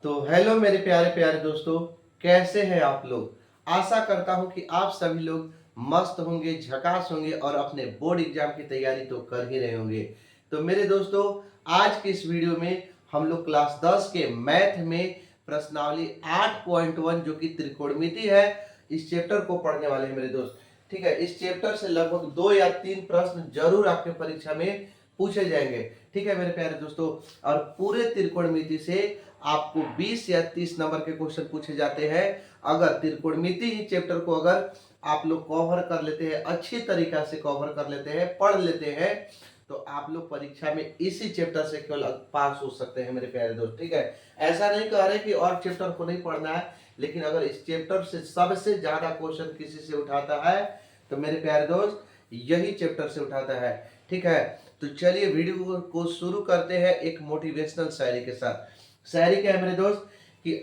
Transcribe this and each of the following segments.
तो हेलो मेरे प्यारे प्यारे दोस्तों, कैसे हैं आप लोग। आशा करता हूं कि आप सभी लोग मस्त होंगे, झकास होंगे और अपने बोर्ड एग्जाम की तैयारी तो कर ही रहे होंगे। तो मेरे दोस्तों, आज के इस वीडियो में हम लोग क्लास 10 के मैथ में प्रश्नावली 8.1 जो कि त्रिकोणमिति है, इस चैप्टर को पढ़ने वाले हैं मेरे दोस्त। ठीक है, इस चैप्टर से लगभग 2 या 3 प्रश्न जरूर आपके परीक्षा में पूछे जाएंगे। ठीक है मेरे प्यारे दोस्तों, और पूरे त्रिकोणमिति से आपको 20 या 30 नंबर के क्वेश्चन पूछे जाते हैं। अगर त्रिकोणमिति ही चैप्टर को अगर आप लोग कवर कर लेते हैं, अच्छी तरीका से कवर कर लेते हैं, पढ़ लेते हैं, तो आप लोग परीक्षा में इसी चैप्टर से केवल पास हो सकते हैं मेरे प्यारे दोस्त। ठीक है, ऐसा नहीं कह रहे कि और चैप्टर को नहीं पढ़ना है, लेकिन अगर इस चैप्टर से सबसे ज्यादा क्वेश्चन किसी से उठाता है तो मेरे प्यारे दोस्त यही चैप्टर से उठाता है। ठीक है, तो चलिए वीडियो को शुरू करते हैं एक मोटिवेशनल शायरी के साथ। शायरी क्या है मेरे दोस्त कि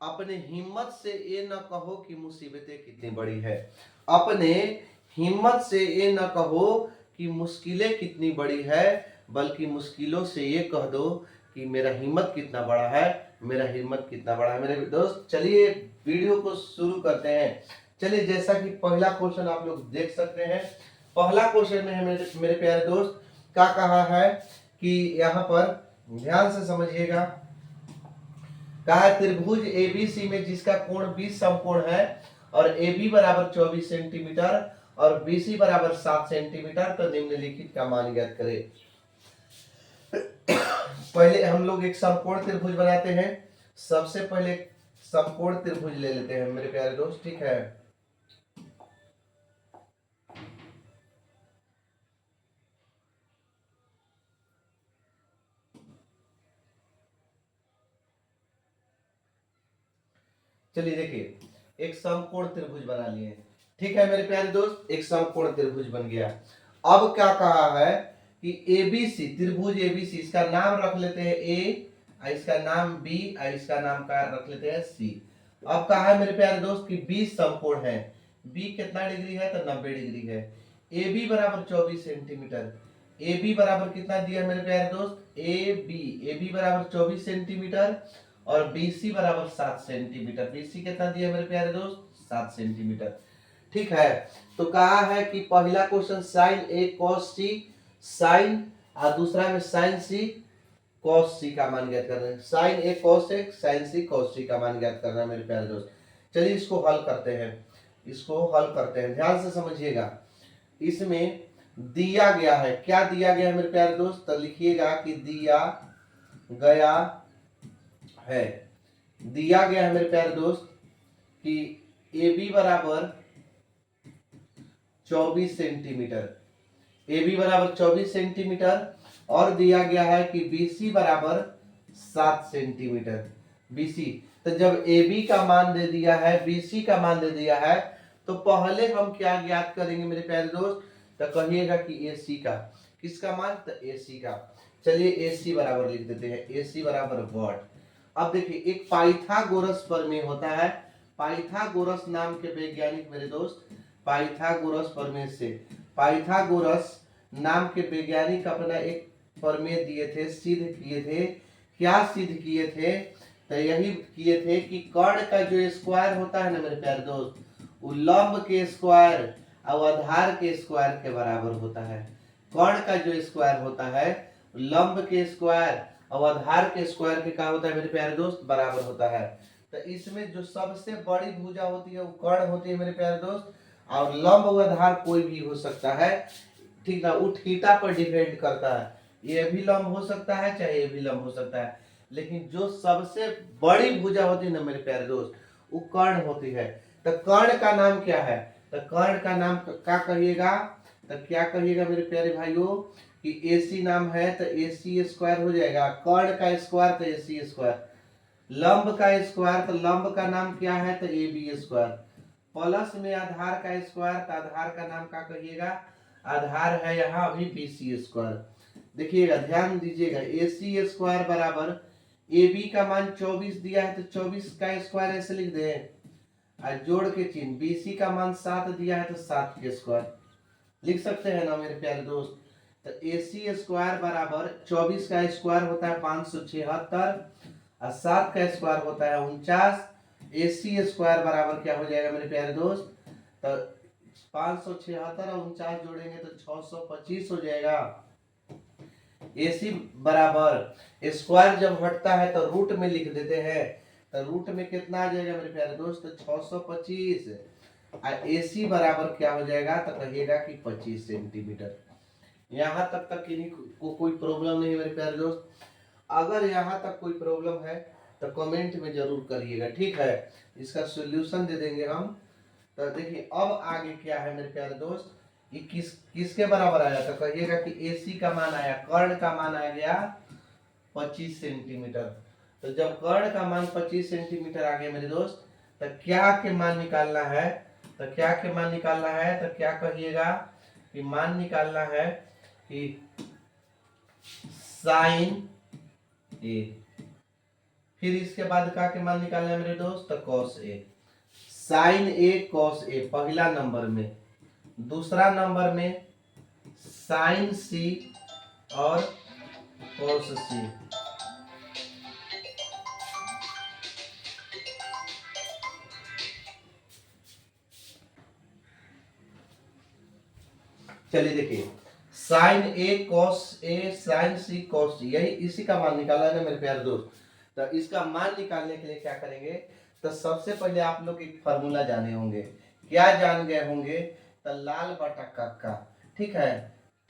अपने हिम्मत से ये न कहो कि मुसीबतें कितनी बड़ी है। अपने हिम्मत से ये न कहो कि मुश्किलें कितनी बड़ी है, बल्कि मुश्किलों से ये कह दो कि मेरा हिम्मत कितना बड़ा है, मेरा हिम्मत कितना बड़ा है। मेरे दोस्त चलिए वीडियो को शुरू करते हैं। चलिए, जैसा कि पहला क्वेश्चन आप लोग देख सकते हैं, पहला क्वेश्चन में है मेरे प्यारे दोस्त, क्या कहा है कि यहाँ पर ध्यान से समझिएगा। कहा है त्रिभुज एबीसी में जिसका कोण 20 समकोण है और AB बराबर 24 सेंटीमीटर और BC बराबर 7 सेंटीमीटर, तो निम्नलिखित का मान ज्ञात करें। पहले हम लोग एक समकोण त्रिभुज बनाते हैं। सबसे पहले समकोण त्रिभुज ले लेते हैं मेरे प्यारे दोस्त। ठीक है, चलिए देखिए, एक समकोण त्रिभुज बना लिए। ठीक है मेरे प्यारे दोस्त, एक समकोण त्रिभुज बन गया। अब क्या कहा है कि एबीसी, त्रिभुज एबीसी, इसका नाम रख लेते हैं ए, इसका नाम बी, इसका नाम का रख लेते हैं सी। अब कहा है मेरे प्यारे दोस्त कि 20 समकोण है। बी कितना डिग्री है, तो 90 डिग्री है। ए बी बराबर 24 सेंटीमीटर। ए बी बराबर कितना दिया है मेरे प्यारे दोस्त, ए बी बराबर 24 सेंटीमीटर और BC बराबर 7 सेंटीमीटर। BC कितना दिया मेरे प्यारे दोस्त, 7 सेंटीमीटर। ठीक है, तो कहा है कि पहला क्वेश्चन साइन ए कॉस सी, साइन और दूसरा में साइन सी कॉस सी का मान ज्ञात करना है। Sign A cos A, sign C cos सी का मान ज्ञात करना है मेरे प्यारे दोस्त। चलिए इसको हल करते हैं, इसको हल करते हैं, ध्यान से समझिएगा। इसमें दिया गया है, क्या दिया गया है मेरे प्यारे दोस्त, तो लिखिएगा कि दिया गया है, दिया गया है मेरे प्यारे दोस्त कि AB बराबर 24 सेंटीमीटर, AB बराबर 24 सेंटीमीटर और दिया गया है कि BC बराबर 7 सेंटीमीटर। BC, तो जब AB का मान दे दिया है, BC का मान दे दिया है, तो पहले हम क्या ज्ञात करेंगे मेरे प्यारे दोस्त, तो कहिएगा कि AC का, किसका मान, तो AC का। चलिए AC बराबर लिख देते हैं, AC बराबर वाट। अब देखिए, एक पाइथागोरस प्रमेय होता है। पाइथागोरस नाम के वैज्ञानिक मेरे दोस्त, पाइथागोरस प्रमेय से, पाइथागोरस नाम के वैज्ञानिक अपना एक प्रमेय दिए थे, सिद्ध किए थे। क्या सिद्ध किए थे, तो यही किए थे कि कर्ण का जो स्क्वायर होता है ना मेरे प्यारे दोस्त, वो लंब के स्क्वायर और आधार के स्क्वायर के बराबर होता है। कर्ण का जो स्क्वायर होता है लंब के स्क्वायर और आधार के स्क्वायर के क्या होता है मेरे प्यारे दोस्त, बराबर होता है। तो इसमें जो सबसे बड़ी भुजा होती है वो कर्ण होती है मेरे प्यारे दोस्त, और लंब व आधार कोई भी हो सकता है। ठीक ना, वो थीटा पर डिपेंड करता है, ये भी लंब हो सकता है चाहे ये भी लंब हो सकता है, लेकिन जो सबसे बड़ी भुजा होती है ना मेरे प्यारे दोस्त, वो कर्ण होती है। तो कर्ण का नाम क्या है, तो कर्ण का नाम क्या कहिएगा, तो क्या कहिएगा मेरे प्यारे भाइयों कि AC नाम है, तो AC स्क्वायर हो जाएगा। कर्ण का स्क्वायर तो AC स्क्वायर, लंब का स्क्वायर तो लंब का नाम क्या है, तो AB स्क्वायर, प्लस में आधार का स्क्वायर, तो आधार का नाम क्या कहिएगा, आधार है यहाँ अभी BC स्क्वायर। देखिएगा, ध्यान दीजिएगा, AC स्क्वायर बराबर AB का मान 24 दिया है, तो 24 का स्क्वायर ऐसे लिख दे और जोड़ के चिन्ह, BC का मान 7 दिया है तो 7 के स्क्वायर लिख सकते हैं ना मेरे प्यारे दोस्त। तो AC स्क्वायर बराबर 24 का स्क्वायर होता है 576 और 7 का स्क्वायर होता है 49। AC स्क्वायर बराबर क्या हो जाएगा मेरे प्यारे दोस्त, तो 576 और 49 जोड़ेंगे तो 625 हो जाएगा। AC बराबर स्क्वायर जब हटता है तो रूट में लिख देते हैं, तो रूट में कितना आ जाएगा मेरे प्यारे दोस्त, तो 625। AC बराबर क्या हो जाएगा, तो कहिएगा कि 25 सेंटीमीटर। यहाँ तक किन्हीं को कोई प्रॉब्लम नहीं है मेरे प्यारे दोस्त। अगर यहाँ तक कोई प्रॉब्लम है तो कमेंट में जरूर करिएगा, ठीक है। इसका सॉल्यूशन दे देंगे हम। तो देखिए अब आगे क्या है मेरे प्यारे दोस्त, ये किसके बराबर आया, तो कहिएगा कि AC का मान आया, कर्ण का मान आ गया 25 सेंटीमीटर। तो जब कर्ण का मान 25 सेंटीमीटर आ गया मेरे दोस्त, तो क्या के मान निकालना है, तो क्या के मान निकालना है, तो क्या कहिएगा कि मान निकालना है कि साइन ए, फिर इसके बाद का के मान निकालना है मेरे दोस्त, तो cos A. Sign A cos A पहला नंबर में, दूसरा नंबर में साइन सी और कॉस सी। चलिए देखिए, sign A cos A sign C cos सी, यही इसी का मान निकालना है ना मेरे प्यारे दोस्त। तो इसका मान निकालने के लिए क्या करेंगे, तो सबसे पहले आप लोग एक फार्मूला जाने होंगे। क्या जान गए होंगे, तो लाल बटा काका, ठीक है,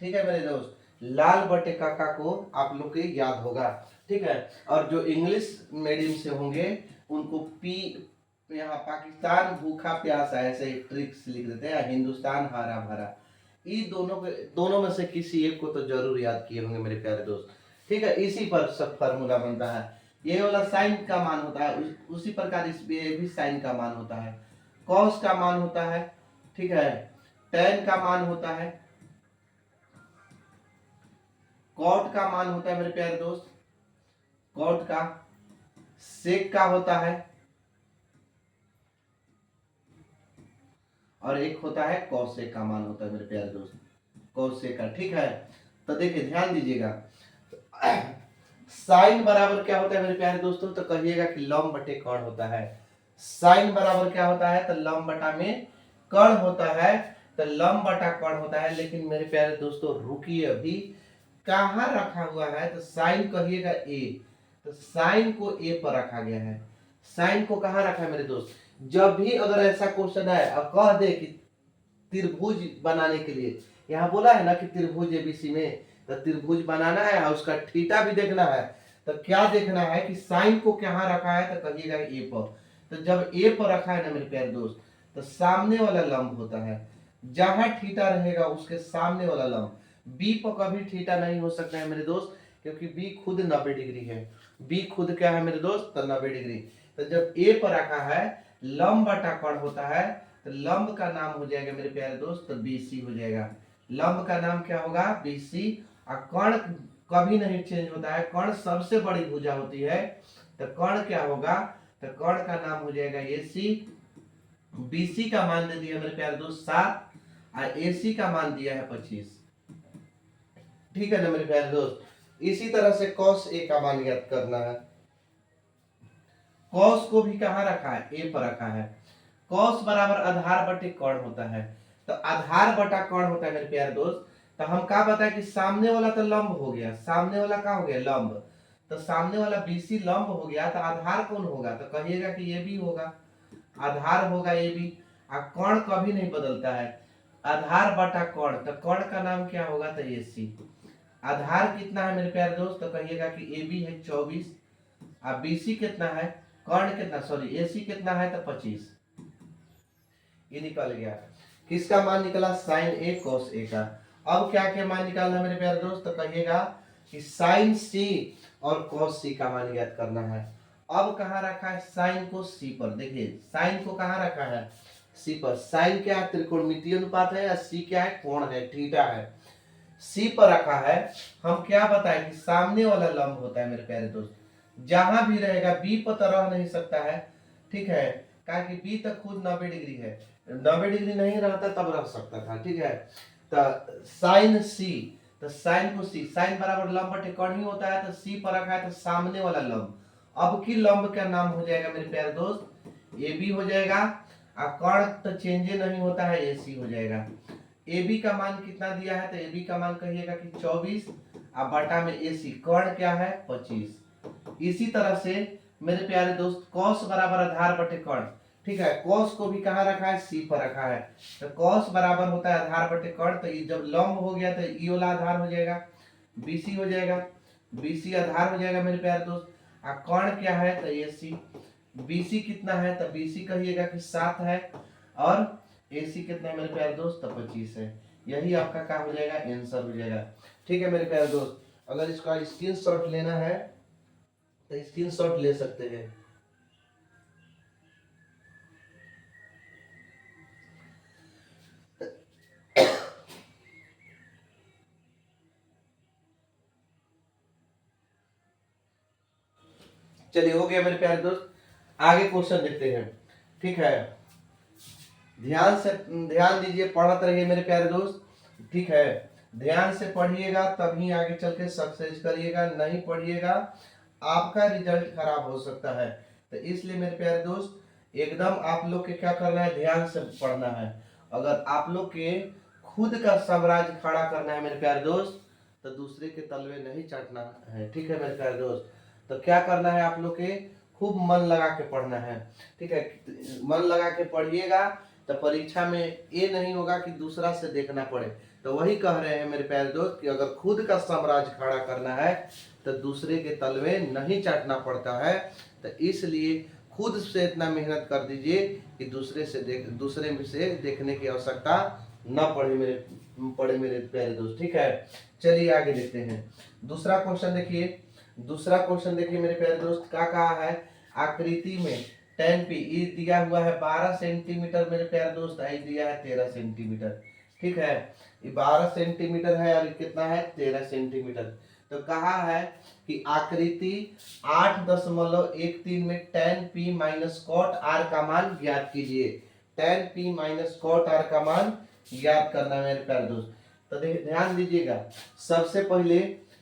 ठीक है मेरे दोस्त, लाल बटे काका को आप लोग के याद होगा, ठीक है। और जो इंग्लिश मीडियम से होंगे उनको पी, यहाँ पाकिस्तान भूखा प्यासा ऐसे ट्रिक्स लिख देते हैं, हिंदुस्तान हरा भरा। ये दोनों में से किसी एक को तो जरूर याद किए होंगे मेरे प्यारे दोस्त, ठीक है। इसी पर सब फार्मूला बनता है। ये वाला साइन का मान होता है, उसी प्रकार इस ये भी साइन का मान होता है, कॉस का मान होता है, ठीक है, टेन का मान होता है, कॉट का मान होता है मेरे प्यारे दोस्त, कॉट का, सेक का होता है, और एक होता है कॉसेक का मान होता है मेरे प्यारे दोस्त, कॉसेक का, ठीक है। तो देखिए ध्यान दीजिएगा, साइन बराबर क्या होता है मेरे प्यारे दोस्तों, तो कहिएगा कि लंब बटे कर्ण होता है। साइन बराबर क्या होता है, तो लंब बटा में कर्ण होता है, तो लंब बटा कर्ण होता है। लेकिन मेरे प्यारे दोस्तों रुकिए, अभी कहाँ रखा हुआ है, तो साइन कहिएगा ए, तो साइन को ए पर रखा गया है। साइन को कहाँ रखा है मेरे दोस्त, जब भी अगर ऐसा क्वेश्चन आए और कह दे कि त्रिभुज बनाने के लिए, यहाँ बोला है ना कि त्रिभुज एबीसी में, तो त्रिभुज बनाना है और उसका थीटा भी देखना है, तो क्या देखना है कि साइन को कहाँ रखा है, तो कहिएगा ए पर। तो जब ए पर रखा है ना मेरे प्यारे दोस्त, तो सामने वाला लंब होता है, जहां थीटा रहेगा उसके सामने वाला लंब। बी पर कभी थीटा नहीं हो सकता है मेरे दोस्त, क्योंकि बी खुद 90 डिग्री है। बी खुद क्या है मेरे दोस्त, तो 90 डिग्री। तो जब ए पर रखा है, लंब बटा कर्ण होता है, तो लंब का नाम हो जाएगा मेरे प्यारे दोस्त, तो बीसी हो जाएगा। लंब का नाम क्या होगा, बीसी। और कर्ण कभी नहीं चेंज होता है, कर्ण सबसे बड़ी भुजा होती है, तो कर्ण क्या होगा, तो कर्ण का नाम हो जाएगा एसी। बीसी का मान दे दिया मेरे प्यारे दोस्त 7 और एसी का मान दिया है 25, ठीक है ना मेरे प्यारे दोस्त। इसी तरह से कॉस ए का मान ज्ञात करना है। कॉस को भी कहाँ रखा है, ए पर रखा है। कॉस बराबर आधार बटे कर्ण होता है, तो आधार बटा कर्ण होता है मेरे प्यारे दोस्त। तो हम क्या बताए कि सामने वाला तो लंब हो गया, सामने वाला क्या हो गया, लंब। तो सामने वाला बीसी लंब हो गया, तो आधार कौन होगा, तो कहिएगा कि ये भी होगा, आधार होगा ये भी। कर्ण कभी नहीं बदलता है, आधार बटा कर्ण, तो कर्ण का नाम क्या होगा, तो एसी। आधार कितना है मेरे प्यारे दोस्त, तो कहिएगा कि ए बी है 24, और बीसी कितना है, कर्ण कितना, सॉरी एसी कितना है, तो 25। ये निकल गया, किसका मान निकला, साइन ए कॉस ए का। अब क्या क्या मान निकालना है मेरे प्यारे दोस्त, तो कहिएगा कि साइन सी और कॉस सी का मान ज्ञात करना है। अब कहाँ रखा है, साइन को सी पर, देखिए साइन को कहाँ रखा है, सी पर। साइन क्या है, त्रिकोणमितीय अनुपात है, और सी क्या है, कोण है, थीटा है। सी पर रखा है। हम क्या बताएं कि सामने वाला लंब होता है मेरे प्यारे दोस्त, जहां भी रहेगा बी पर तो रह नहीं सकता है, ठीक है, कहा कि बी तक खुद 90 डिग्री है, 90 डिग्री नहीं रहता तब रह सकता था, ठीक है। तो साइन सी, तो साइन को सी, साइन बराबर लंब बटे कर्ण ही होता है, तो सी पर रखा है तो सामने वाला लंब। अब की लंब का नाम हो जाएगा मेरे प्यारे दोस्त ए बी हो जाएगा, और कर्ण तो चेंज नहीं होता है, ए सी हो जाएगा। ए बी का मान कितना दिया है, तो ए बी का मान कहिएगा कि 24, अब बटा में ए सी, कर्ण क्या है 25। इसी तरह से मेरे प्यारे दोस्त कॉस बराबर आधार बटे कर्ण, ठीक है, कॉस को भी कहाँ रखा है, सी पर रखा है, तो कॉस बराबर होता है आधार बटे कर्ण, तो ये जब लंब हो गया तो ई वाला आधार हो जाएगा, बीसी हो जाएगा, बीसी आधार हो जाएगा मेरे प्यारे दोस्त, और कर्ण क्या है तो ए सी, बीसी कितना है तो बीसी कहिएगा कि 7 है, और एसी कितना है मेरे प्यारे दोस्त तो 25 है। यही आपका क्या हो जाएगा, आंसर हो जाएगा। ठीक है मेरे प्यारे दोस्त, अगर इसका स्क्रीनशॉट लेना है तो स्क्रीनशॉट ले सकते हैं। चलिए हो गया मेरे प्यारे दोस्त, आगे क्वेश्चन देखते हैं। ठीक है, ध्यान दीजिए, पढ़ते रहिए मेरे प्यारे दोस्त। ठीक है, ध्यान से पढ़िएगा तभी आगे चल के सक्सेस करिएगा, नहीं पढ़िएगा आपका रिजल्ट खराब हो सकता है। तो इसलिए मेरे प्यारे दोस्त एकदम आप लोग के क्या करना है, ध्यान से पढ़ना है। अगर आप लोग के खुद का साम्राज्य खड़ा करना है मेरे प्यारे दोस्त, तो दूसरे के तलवे नहीं चाटना है। ठीक है मेरे प्यारे दोस्त, तो क्या करना है आप लोग के, खूब मन लगा के पढ़ना है। ठीक है, मन लगा के पढ़िएगा तो परीक्षा में ये नहीं होगा कि दूसरा से देखना पड़े। तो वही कह रहे हैं मेरे प्यारे दोस्त कि अगर खुद का साम्राज्य खड़ा करना है तो दूसरे के तलवे नहीं चाटना पड़ता है। तो इसलिए खुद से इतना मेहनत कर दीजिए कि दूसरे में से देखने की आवश्यकता न पड़े मेरे प्यारे दोस्त। ठीक है, चलिए आगे देखते हैं। दूसरा क्वेश्चन देखिए, मेरे प्यारे दोस्त क्या कहा है, आकृति में tan p ई दिया हुआ है 12 सेंटीमीटर मेरे प्यारे दोस्त, आई दिया है 13 सेंटीमीटर। ठीक है, ये 12 सेंटीमीटर है और कितना है 13 सेंटीमीटर। तो कहा है कि आकृति 8.13 में tan p minus cot r का मान ज्ञात कीजिए। tan p minus cot r का मान ज्ञात करना है मेरे प्यारे दोस्त। तो ध्यान दीजिएगा, सबसे पहले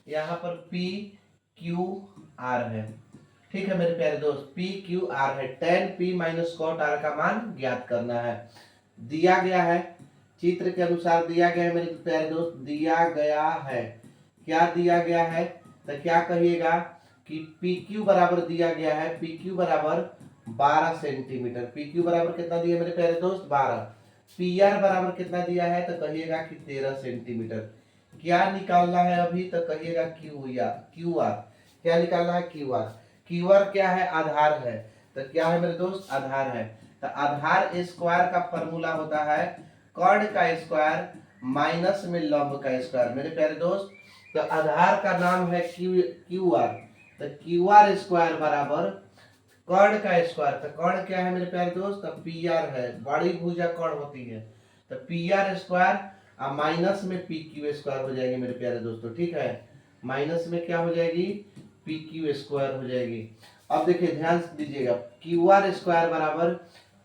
यहाँ पर p q r है। ठीक है मेरे प्यारे दोस्त, पी क्यू आर है, tan p minus cot R का मान ज्ञात करना है। दिया गया है, चित्र के अनुसार दिया गया है मेरे प्यारे दोस्त, दिया गया है, क्या दिया गया है तो क्या कहिएगा कि पी क्यू बराबर दिया गया है, पी क्यू बराबर 12 सेंटीमीटर, पी क्यू बराबर कितना दिया मेरे प्यारे दोस्त 12, पी आर बराबर कितना दिया है तो कहिएगा कि 13 सेंटीमीटर। क्या निकालना है अभी तो कहिएगा क्यू आर, क्या निकालना है क्यू आर। क्यूआर क्या है, आधार है, तो क्या है मेरे दोस्त आधार है। तो आधार स्क्वायर का फॉर्मूला होता है कर्ण का स्क्वायर माइनस में लंब का स्क्वायर मेरे प्यारे दोस्त। तो आधार का नाम है क्यूआर, तो क्यूआर स्क्वायर बराबर कर्ण का स्क्वायर, तो कर्ण क्या है मेरे प्यारे दोस्त तो पी आर है, बड़ी भुजा कर्ण होती है, तो पी आर स्क्वायर और माइनस में पी क्यू स्क्वायर हो जाएगी मेरे प्यारे दोस्तों। ठीक है, माइनस में क्या हो जाएगी पी क्यू स्क्वायर हो जाएगी। अब देखिए ध्यान दीजिएगा, क्यू आर स्क्वायर बराबर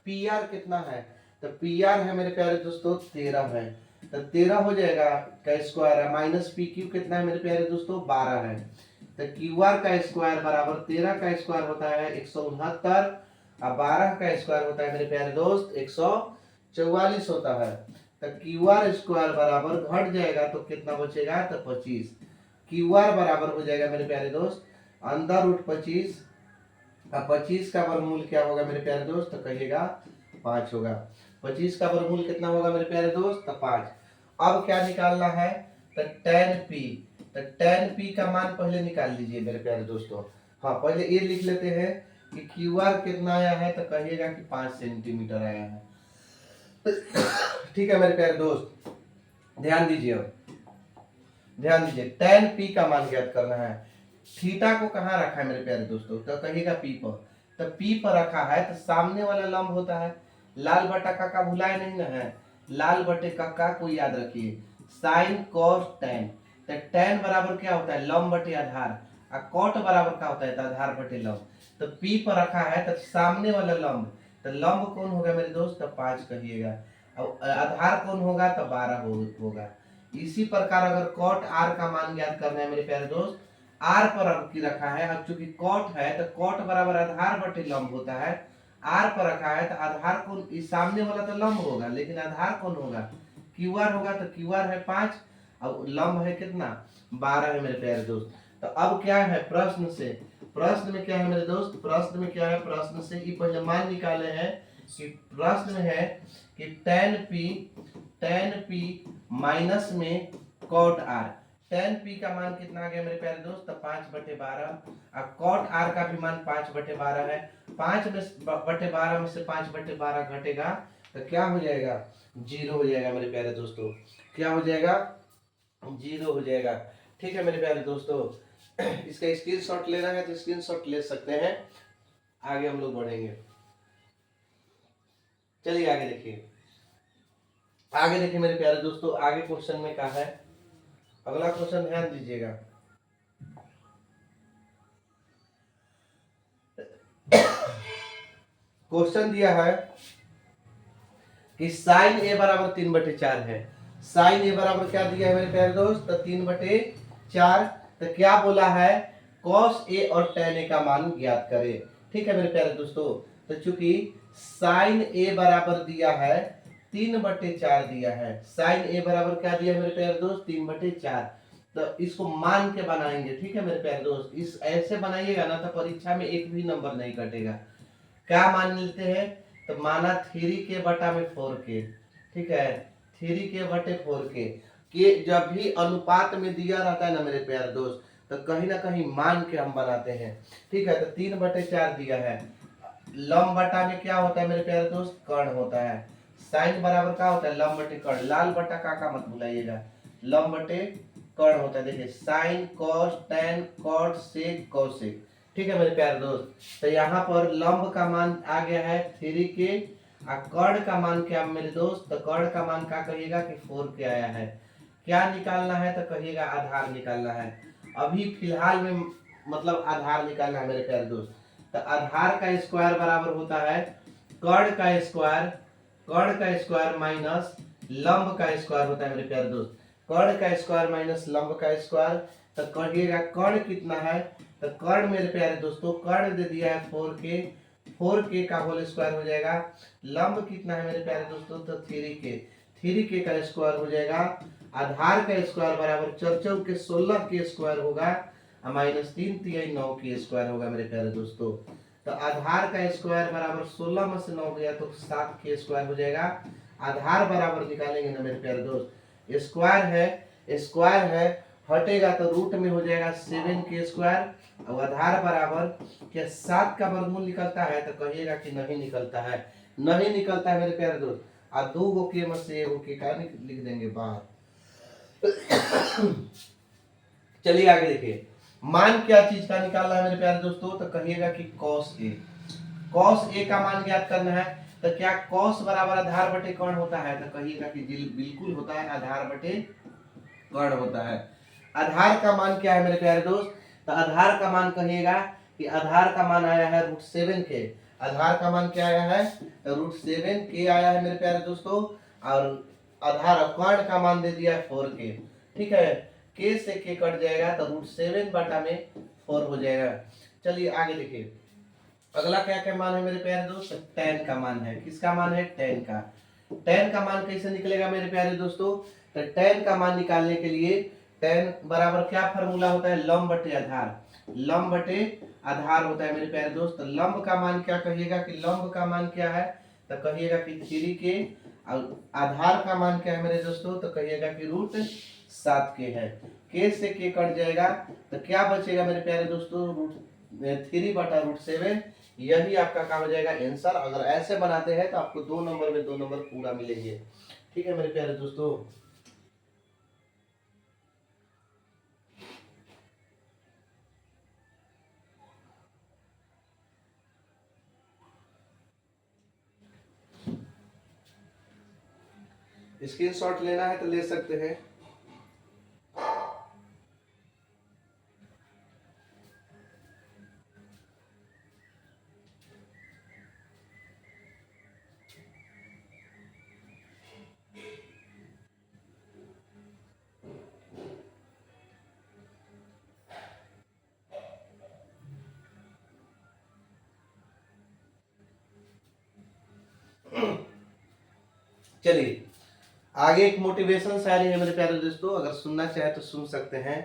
पी आर कितना है तो पी आर है मेरे प्यारे दोस्तों 13 है, तो 13 हो जाएगा का स्क्वायर है, माइनस पी क्यू कितना है मेरे प्यारे दोस्तों 12 है, तो क्यू आर का स्क्वायर बराबर 13 का स्क्वायर होता है 169 और 12 का स्क्वायर होता है मेरे प्यारे दोस्त 144 होता है। तो क्यू आर स्क्वायर बराबर घट जाएगा तो कितना बचेगा तो 25, क्यू आर बराबर हो जाएगा मेरे प्यारे दोस्त अंदर रूट 25, अब 25 का वर्गमूल क्या होगा मेरे प्यारे दोस्त तो कहिएगा 5 होगा। 25 का वर्गमूल कितना होगा मेरे प्यारे दोस्त तो 5। अब क्या निकालना है तो tan p, तो tan p का मान पहले निकाल लीजिए मेरे प्यारे दोस्तों। हाँ पहले ये लिख लेते हैं कि क्यू आर कितना आया है तो कहिएगा कि 5 सेंटीमीटर आया है। ठीक है मेरे प्यारे दोस्त, ध्यान दीजिए, tan p का मान ज्ञात करना है। थीटा को कहाँ रखा है मेरे प्यारे दोस्तों तो कहिएगा p पर, तो p पर रखा है तो सामने वाला लंब होता है लाल बटा का भुलाए नहीं ना है, लाल बटे का को याद रखिए, साइन कॉस tan, तो tan बराबर क्या होता है लंब बटे आधार, और कॉट बराबर क्या होता है तो आधार बटे लंब। तो p पर रखा है तो सामने वाला लंब, तो लंब कौन होगा मेरे दोस्त तो 5 कहिएगा, और आधार कौन होगा तो 12 होगा। इसी प्रकार अगर कॉट आर का मान ज्ञात करना है मेरे प्यारे दोस्त, आर पर अब की रखा है, अब चूंकि कॉट है तो कॉट बराबर आधार बटे लंब होता है, आर पर रखा है तो आधार कोण इस सामने वाला तो लंब होगा लेकिन आधार कौन होगा, क्यू आर होगा, तो क्यू आर है 5 और लंब है कितना 12 है मेरे प्यारे दोस्त। तो अब क्या है प्रश्न से, प्रश्न में क्या है मेरे दोस्त, प्रश्न में क्या है, प्रश्न से ये पहले मान निकाले हैं कि प्रश्न में है कि tan p माइनस में cot r, tan p का मान कितना आ गया मेरे प्यारे दोस्त, तो 5/12, अब cot r का भी मान 5/12 है, 5/12 में से 5/12 घटेगा तो क्या हो जाएगा, 0 हो जाएगा मेरे प्यारे दोस्तों, क्या हो जाएगा, 0 हो जाएगा। ठीक है मेरे प्यारे दोस्तों, इसका स्क्रीनशॉट लेना है तो स्क्रीनशॉट ले सकते हैं, आगे हम लोग बढ़ेंगे। चलिए आगे देखिए, आगे देखिए मेरे प्यारे दोस्तों, आगे क्वेश्चन में क्या है, अगला क्वेश्चन ध्यान दीजिएगा। क्वेश्चन दिया है कि साइन ए बराबर 3/4 है, साइन ए बराबर क्या दिया है मेरे प्यारे दोस्त, तो 3/4, तो क्या बोला है कॉस ए और टेन ए का मान ज्ञात करें। ठीक है मेरे प्यारे दोस्तों, तो चूंकि साइन ए बराबर दिया है 3/4 दिया है, साइन ए बराबर क्या दिया है मेरे प्यारे दोस्त 3/4, तो इसको मान के बनाएंगे। ठीक है मेरे प्यारे दोस्त, इस ऐसे बनाइएगा ना तो परीक्षा में एक भी नंबर नहीं कटेगा। क्या मान लेते हैं, तो माना 3 के बटा में 4 के, ठीक है 3 के बटे 4 के जब भी अनुपात में दिया रहता है ना मेरे प्यारे दोस्त, तो कहीं ना कहीं मान के हम बनाते हैं। ठीक है, तो 3/4 दिया है, लंब बटा में क्या होता है मेरे प्यारे दोस्त, कर्ण होता है, साइन बराबर क्या होता है लंब बटे कर्ण, लाल बटा का मत भुलाइएगा, लंब बटे कर्ण होता है। देखिए sine cos tan cot sec cosec, ठीक है मेरे प्यारे दोस्त, तो यहाँ पर लंब का मान आ गया है 3 के, और कर्ण का मान क्या मेरे दोस्त, तो कर्ण का मान क्या कहिएगा कि 4 के आया है, क्या निकालना है तो कहिएगा आधार निकालना है, अभी फिलहाल में मतलब आधार निकालना है मेरे प्यारे दोस्त। तो आधार का स्क्वायर बराबर होता है कर्ण का स्क्वायर, कर्ण का स्क्वायर माइनस लंब का स्क्वायर होता है मेरे प्यारे दोस्त, कर्ण का स्क्वायर माइनस लंब का स्क्वायर, तो कहिएगा कर्ण कितना है, तो कर्ण मेरे प्यारे दोस्तों कर्ण दे दिया है 4 के, 4 के का होल स्क्वायर हो जाएगा, लंब कितना है मेरे प्यारे दोस्तों, तो 3 के, 3 के का स्क्वायर हो जाएगा, आधार का स्क्वायर बराबर 4 के 16 के स्क्वायर होगा, -3 9 के स्क्वायर होगा मेरे प्यारे दोस्तों। तो आधार का स्क्वायर बराबर 16 में से 9 गया तो 7 के स्क्वायर हो जाएगा, आधार बराबर निकालेंगे ना मेरे प्यारे दोस्त, स्क्वायर है स्क्वायर है, हटेगा तो रूट में हो जाएगा 7 के स्क्वायर, और आधार बराबर क्या 7 का वर्गमूल निकलता है, तो कहिएगा कि नहीं निकलता है, नहीं निकलता है मेरे प्यारे दोस्त, और 2 गो के में से 1 के का लिख देंगे बाहर। चलिए आगे देखिए, मान क्या चीज का निकालना है मेरे प्यारे दोस्तों, तो कहिएगा कि कॉस ए, कॉस ए का मान ज्ञात करना है, तो क्या कॉस बराबर आधार बटे कर्ण होता है, तो कहिएगा कि बिल्कुल होता है, आधार बटे कर्ण होता है। आधार का मान क्या है मेरे प्यारे दोस्त, तो आधार का मान कहिएगा कि आधार का मान आया है √7 के, आधार का मान क्या आया है, तो √7 के आया है मेरे प्यारे दोस्तों, और आधार कर्ण का मान दे दिया है 4 के, ठीक है, के से के कट जाएगा तो √7 बटा में 4 हो जाएगा। चलिए आगे देखिए, अगला क्या क्या मान है मेरे प्यारे दोस्त, tan का मान है, किसका मान है tan का, tan का मान कैसे निकलेगा मेरे प्यारे दोस्तों, तो tan का मान निकालने के लिए tan बराबर क्या फार्मूला होता है, लंब बटे आधार, लंब बटे आधार होता है मेरे प्यारे दोस्त। तो लंब का मान क्या कहिएगा कि लंब का मान क्या है, तो कहिएगा कि 3 के, और आधार का मान क्या है मेरे दोस्तों, तो कहिएगा कि √7 के है, के से के कट जाएगा तो क्या बचेगा मेरे प्यारे दोस्तों, √3/√7, यही आपका क्या हो जाएगा आंसर। अगर ऐसे बनाते हैं तो आपको 2 नंबर में 2 नंबर पूरा मिलेंगे। ठीक है मेरे प्यारे दोस्तों, स्क्रीनशॉट लेना है तो ले सकते हैं। चलिए आगे एक मोटिवेशन शायरी है मेरे प्यारे दोस्तों, अगर सुनना चाहे तो सुन सकते हैं।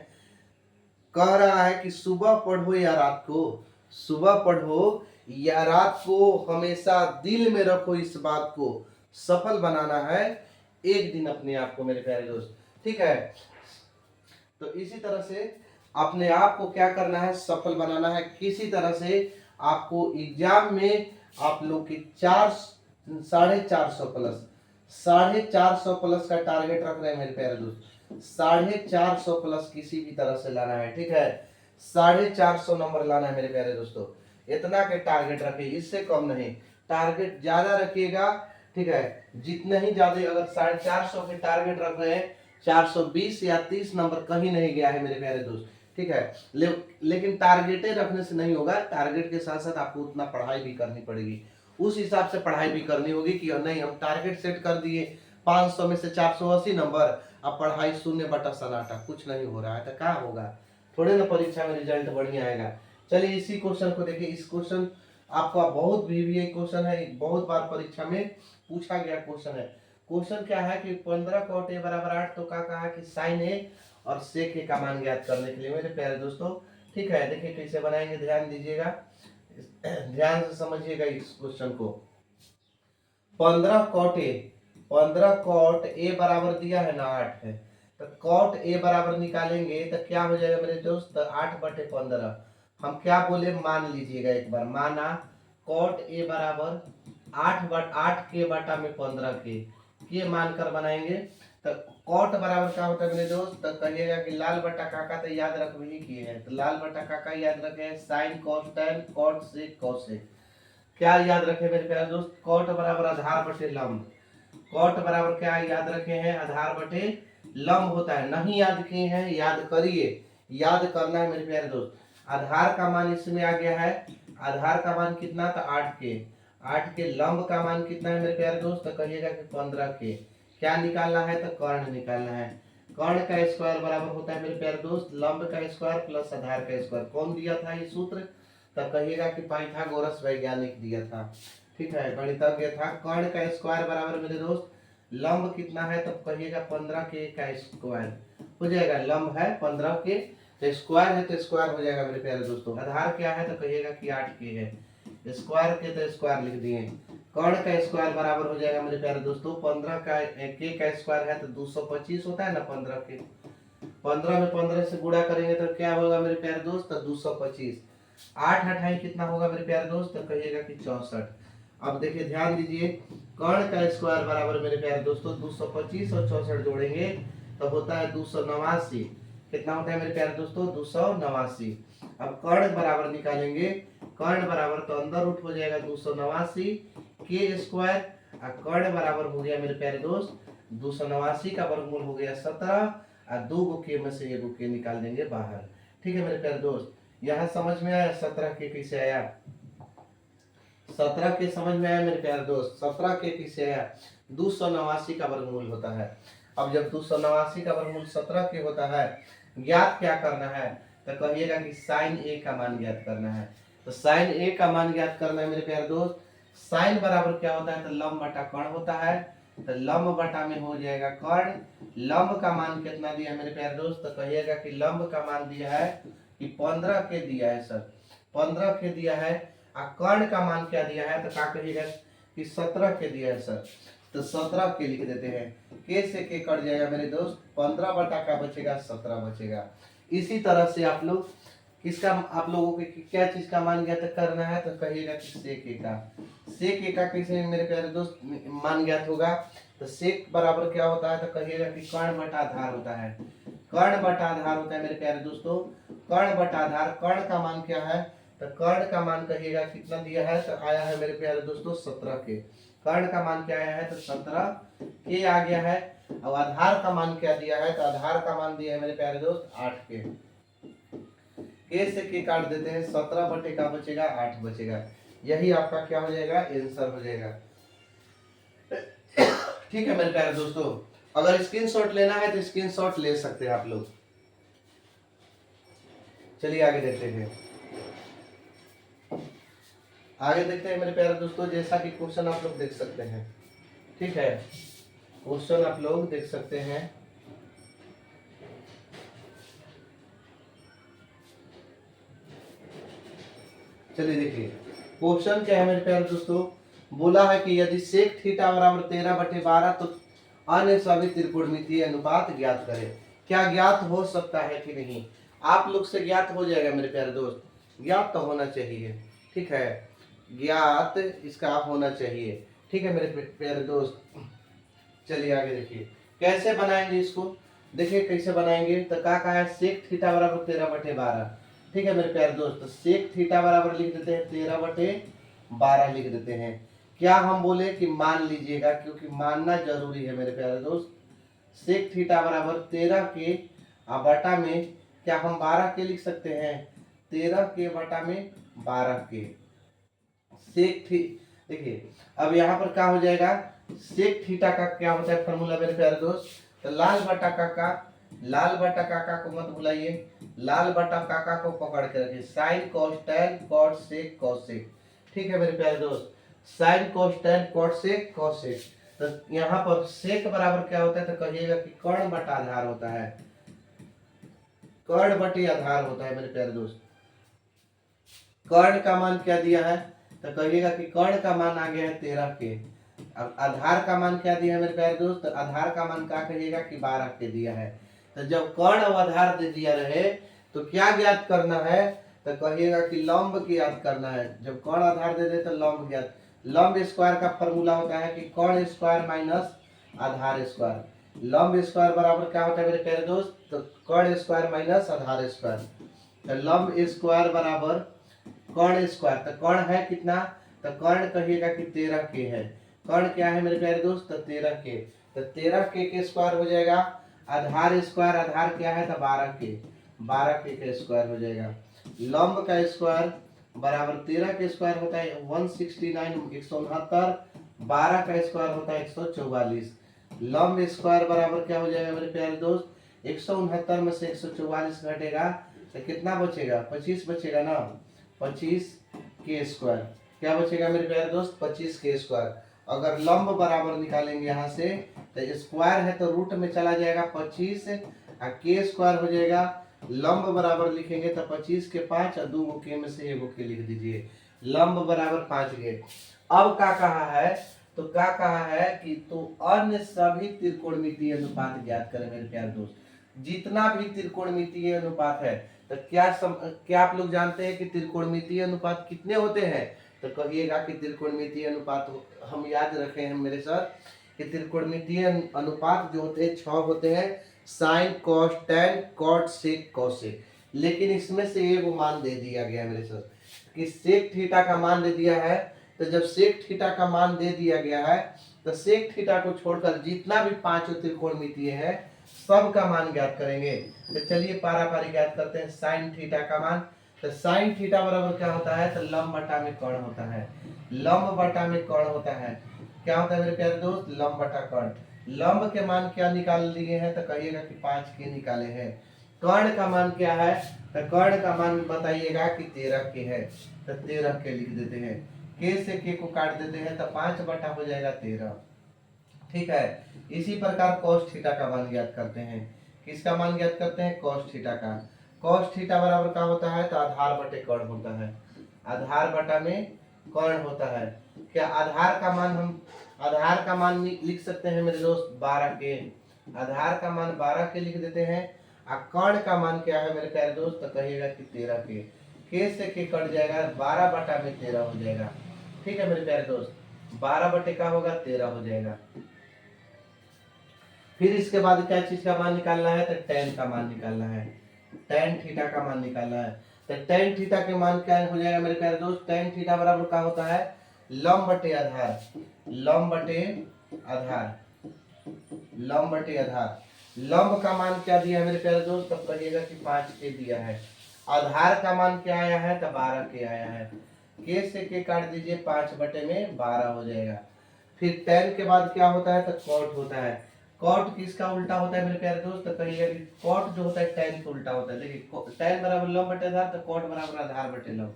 कह रहा है कि सुबह पढ़ो या रात को, सुबह पढ़ो या रात को, हमेशा दिल में रखो इस बात को, सफल बनाना है एक दिन अपने आप को मेरे प्यारे दोस्त। ठीक है, तो इसी तरह से अपने आप को क्या करना है, सफल बनाना है। किसी तरह से आपको एग्जाम में आप लोग की 450 प्लस, 450 प्लस का टारगेट रख रहे हैं मेरे प्यारे दोस्त। 450 प्लस किसी भी तरह से लाना है। ठीक है, 450 नंबर लाना है मेरे प्यारे दोस्तों। इतना के टारगेट रखिए, इससे कम नहीं। टारगेट ज्यादा रखिएगा। ठीक है, जितने ही ज्यादा, अगर 450 के टारगेट रख रहे हैं, 420 या 30 नंबर कहीं नहीं गया है मेरे प्यारे दोस्त। ठीक है, लेकिन टारगेटे रखने से नहीं होगा, टारगेट के साथ साथ आपको उतना पढ़ाई भी करनी पड़ेगी। उस हिसाब से पढ़ाई भी करनी होगी कि नहीं हम टारगेट सेट कर दिए 500 में से 480 नंबर, अब पढ़ाई शून्य बटा सन्नाटा, कुछ नहीं हो रहा है तो क्या होगा, थोड़े ना परीक्षा में रिजल्ट बढ़िया आएगा। चलिए इसी क्वेश्चन को देखिए। इस क्वेश्चन आपका बहुत भी क्वेश्चन है, बहुत बार परीक्षा में पूछा गया क्वेश्चन है। क्वेश्चन क्या है कि 15 cot a बराबर 8, तो क्या कहा कि साइन ए और सेक ए का मान ज्ञात करने के लिए मेरे प्यारे दोस्तों। ठीक है, देखिए कैसे बनाएंगे, ध्यान दीजिएगा, ध्यान से समझिएगा इस क्वेश्चन को। 15 cot a बराबर दिया है ना 8 है, तो cot a बराबर निकालेंगे तो क्या हो जाएगा मेरे दोस्त, 8/15। हम क्या बोले, मान लीजिएगा एक बार, माना cot a बराबर 8 के बटा में 15 के मानकर बनाएंगे। तो cot बराबर क्या होता है मेरे दोस्त, तो कहिएगा कि लाल बटा काका, तो याद रख वही किए हैं, तो लाल बटा काका याद रखे, sign cos tan cot sec cos sec। क्या याद रखे मेरे प्यारे दोस्त, cot बराबर आधार बटे लंब। cot बराबर क्या याद रखे हैं, आधार बटे लंब होता है। नहीं याद किए हैं, याद करिए, याद करना है मेरे प्यारे दोस्त। आधार का मान इसमें आ गया है, आधार का मान कितना था 8 के लंब का मान कितना है मेरे प्यारे दोस्त, तो कहिएगा कि 15 के। क्या निकालना है, तो कर्ण निकालना है। कर्ण का स्क्वायर बराबर होता है मेरे प्यारे दोस्त लंब का स्क्वायर प्लस आधार का स्क्वायर। कौन दिया था ये सूत्र, तब कहिएगा कि पाइथागोरस वैज्ञानिक दिया था। ठीक है, गणितज्ञ था। कर्ण का स्क्वायर बराबर मेरे दोस्त लंब कितना है, तब कहिएगा 15 के का स्क्वायर हो जाएगा। लंब है 15 के, तो स्क्वायर है तो स्क्वायर हो जाएगा मेरे प्यारे दोस्तों। आधार क्या है, तो कहिएगा कि 8 के है, स्क्वायर के तो स्क्वायर लिख दिए। कर्ण का स्क्वायर बराबर हो जाएगा मेरे प्यारे दोस्तों 15 का के का स्क्वायर है तो 225 होता है ना। 15 के 15 में 15 से गुणा करेंगे तो क्या होगा मेरे प्यारे दोस्त, 225। 8 अठाई कितना होगा मेरे प्यारे दोस्त, तो कहिएगा कि 64। अब देखिए ध्यान दीजिए, कर्ण का स्क्वायर बराबर मेरे प्यारे दोस्तों 225 और 64 जोड़ेंगे तो होता है 289। कितना होता है मेरे प्यारे दोस्तों, 289। अब कर्ण बराबर निकालेंगे, कर्ण बराबर तो अंदर रूट हो जाएगा 289 के स्क्वायर, और कर्ण बराबर हो गया मेरे प्यारे दोस्त 289 का वर्गमूल हो गया 17, और 2 गो के में से 1 गो के निकाल देंगे बाहर। ठीक है मेरे प्यारे दोस्त, यहाँ समझ में आया 17 के कैसे आया, 17 के समझ में आया मेरे प्यारे दोस्त, 17 के कैसे आया, 289 का वर्गमूल होता है। अब जब 289 का वर्गमूल 17 के होता है, ज्ञात क्या करना है, तो कहिएगा कि साइन ए का मान ज्ञात करना है। तो साइन ए का मान ज्ञात करना है मेरे प्यारे दोस्त। साइन बराबर क्या होता है, तो लंब बटा कर्ण होता है, तो लंब बटा में हो जाएगा कर्ण। लंब का मान कितना दिया है मेरे प्यारे दोस्त, तो कहिएगा कि लंब का मान दिया है कि 15 के दिया है सर, 15 के दिया है। और कर्ण का मान क्या दिया है, तो क्या कहिएगा कि 17 के दिया है सर, तो 17 के लिख देते हैं। के से के कट जाएगा मेरे दोस्त, 15 बटा का बचेगा 17 बचेगा। इसी तरह से आप लोग किसका, आप लोगों के क्या चीज का मान ज्ञात करना है, तो कहिएगा कि सेक ए का। सेक ए का कैसे मेरे प्यारे दोस्त मान ज्ञात होगा, तो सेक बराबर क्या होता है, तो कहिएगा कि कर्ण बटा आधार होता है। कर्ण बटा आधार होता है मेरे प्यारे दोस्तों, कर्ण बटा आधार। कर्ण का मान क्या है, तो कर्ण का मान कहिएगा कितना दिया है, तो आया है मेरे प्यारे दोस्तों 17 के। कर्ण का मान क्या आया है, तो 17 के आ गया है। और आधार का मान क्या दिया है, तो आधार का मान दिया है मेरे प्यारे दोस्त 8 के। के से के काट देते हैं, 17 बटे का बचेगा 8 बचेगा। यही आपका क्या हो जाएगा, आंसर हो जाएगा। ठीक है मेरे प्यारे दोस्तों, अगर स्क्रीनशॉट लेना है तो स्क्रीनशॉट ले सकते हैं आप लोग। चलिए आगे देखते हैं, आगे देखते हैं मेरे प्यारे दोस्तों। जैसा कि क्वेश्चन आप लोग देख सकते हैं, ठीक है, क्वेश्चन आप लोग देख सकते हैं। चलिए देखिए क्वेश्चन क्या है मेरे प्यारे दोस्तों, बोला है कि यदि सेक थीटा बराबर 13/12 तो अन्य सभी त्रिकोणमितीय अनुपात ज्ञात करें। क्या ज्ञात हो सकता है कि नहीं? आप लोग से ज्ञात हो जाएगा मेरे प्यारे दोस्त, ज्ञात तो होना चाहिए, ठीक है, ज्ञात इसका होना चाहिए, ठीक है मेरे प्यारे दोस्त। चलिए आगे देखिए कैसे बनाएंगे इसको। देखिए कैसे बनाएंगे, तो क्या कहा है, सेक थीटा बराबर 13/12, ठीक है मेरे प्यारे दोस्त। तो सेक थीटा बराबर लिख देते हैं 13/12 लिख देते हैं। क्या हम बोले कि मान लीजिएगा, क्योंकि मानना जरूरी है मेरे प्यारे दोस्त। सेक थीटा बराबर 13 के बटा में क्या हम 12 के लिख सकते हैं, 13 के बटा में 12 के। सेक थी देखिए अब यहाँ पर क्या हो जाएगा, सेक थीटा का क्या होता है फॉर्मूला मेरे प्यारे दोस्त, तो लाल बटा काका, लाल बटा काका को मत भुलाइए, लाल बटा काका को पकड़ के रखिए, sine cos tan cot sec cosec, ठीक है मेरे प्यारे दोस्त, sine cos tan cot sec cosec. तो यहाँ पर सेक बराबर क्या होता है, तो कहिएगा कि कर्ण बटा आधार होता है, कर्ण बटे आधार होता है मेरे प्यारे दोस्त। कर्ण का मान क्या दिया है, तो कहिएगा कि कर्ण का मान आ गया है 13 के। अब आधार का मान क्या दिया है मेरे प्यारे दोस्त, तो आधार का मान क्या कहिएगा कि 12 के दिया है। तो जब कर्ण और आधार दे दिया रहे तो क्या ज्ञात करना है, तो कहिएगा कि लंब की याद करना है। जब कर्ण आधार दे दे तो लंब ज्ञात, लंब स्क्वायर का फॉर्मूला होता है कि कर्ण स्क्वायर माइनस आधार स्क्वायर, लंब स्क्वायर बराबर क्या होता है मेरे प्यारे दोस्त, तो कर्ण स्क्वायर माइनस आधार स्क्वायर। तो लंब स्क्वायर बराबर कर्ण स्क्वायर, तो कर्ण है कितना, तो कर्ण कहिएगा कि 13 के है, कर्ण क्या है मेरे प्यारे दोस्त, तो 13 के, तो 13 के स्क्वायर हो जाएगा, आधार स्क्वायर, आधार क्या है तो 12 के, 12 के स्क्वायर हो जाएगा। लंब का स्क्वायर बराबर 13 के स्क्वायर होता है 169 169, 12 का स्क्वायर होता है 144। लंब स्क्वायर बराबर क्या हो जाएगा मेरे प्यारे दोस्त, 169 में से 144 घटेगा तो कितना बचेगा, 25 बचेगा ना, 25 के स्क्वायर। क्या बचेगा मेरे प्यारे दोस्त, 25 के स्क्वायर। अगर लंब बराबर निकालेंगे यहाँ से तो स्क्वायर है तो रूट में चला जाएगा 25 और के स्क्वायर हो जाएगा। लंब बराबर लिखेंगे तो 25 के 5 और 2 के में से 1 के लिख दीजिए, लंब बराबर 5 के। अब क्या कहा है, तो क्या कहा है कि तो अन्य सभी त्रिकोणमितीय अनुपात ज्ञात करें मेरे प्यारे दोस्त। जितना भी त्रिकोणमितीय अनुपात है, तो क्या आप लोग जानते हैं कि त्रिकोणमितीय अनुपात कितने होते हैं, तो कहिएगा कि त्रिकोणमितीय अनुपात हम याद रखे हैं मेरे साथ कि त्रिकोणमितीय अनुपात जो होते हैं 6 होते हैं, sine cos tan cot sec cosec. लेकिन इसमें से एक मान दे दिया गया मेरे साथ कि सेक थीटा का मान दे दिया है। तो जब सेक थीटा का मान दे दिया गया है तो सेक थीटा को छोड़कर जितना भी 5 त्रिकोणमितीय है सब का मान ज्ञात करेंगे। तो चलिए पारा पारी ज्ञात करते हैं। साइन थीटा का मान, तो साइन थीटा बराबर क्या होता है, तो लंब बटा में कर्ण होता है, लंब बटा में कर्ण होता है। क्या होता है मेरे प्यारे दोस्त, लंब बटा कर्ण। लंब के मान क्या निकाल लिए हैं, तो कहिएगा कि 5 के निकाले हैं। कर्ण का मान क्या है, तो कर्ण का मान बताइएगा कि 13 के है, तो 13 के लिख देते हैं। के से के को काट देते हैं तो 5 बटा हो जाएगा 13, ठीक है। इसी प्रकार cos थीटा का मान ज्ञात करते हैं। किसका मान ज्ञात करते हैं, cos थीटा का। cos थीटा बराबर क्या होता है, तो आधार बटे कर्ण होता है, आधार बटा में कर्ण होता है। क्या आधार का मान हम आधार का मान लिख सकते हैं मेरे दोस्त 12 के, आधार का मान 12 के लिख देते हैं। और कर्ण का मान क्या है मेरे प्यारे दोस्त, तो कहिएगा कि 13 के से के कट जाएगा, 12 बटा में 13 हो जाएगा, ठीक है मेरे प्यारे दोस्त। 12 बटे का होगा 13 हो जाएगा। फिर इसके बाद क्या चीज का मान निकालना है, तो टेन का मान निकालना है, टेन थीटा का मान निकालना है। तो टेन थीटा के मान क्या हो जाएगा मेरे प्यारे दोस्त, टेन थीटा बराबर क्या होता है, लंब बटे आधार, लंब बटे आधार, लंब बटे आधार। लंब का मान क्या दिया है मेरे प्यारे दोस्त, तब कहिएगा कि 5 के दिया है। आधार का मान क्या आया है, तो 12 के आया है। के से के काट दीजिए, 5 बटे में 12 हो जाएगा। फिर टेन के बाद क्या होता है, तो कॉट होता है। कॉट किसका उल्टा होता है मेरे प्यारे दोस्त, तो कहिएगा कि कॉट जो होता है टेन का उल्टा होता है। देखिए टेन बराबर लंब बटे आधार, तो कॉट बराबर आधार बटे लंब,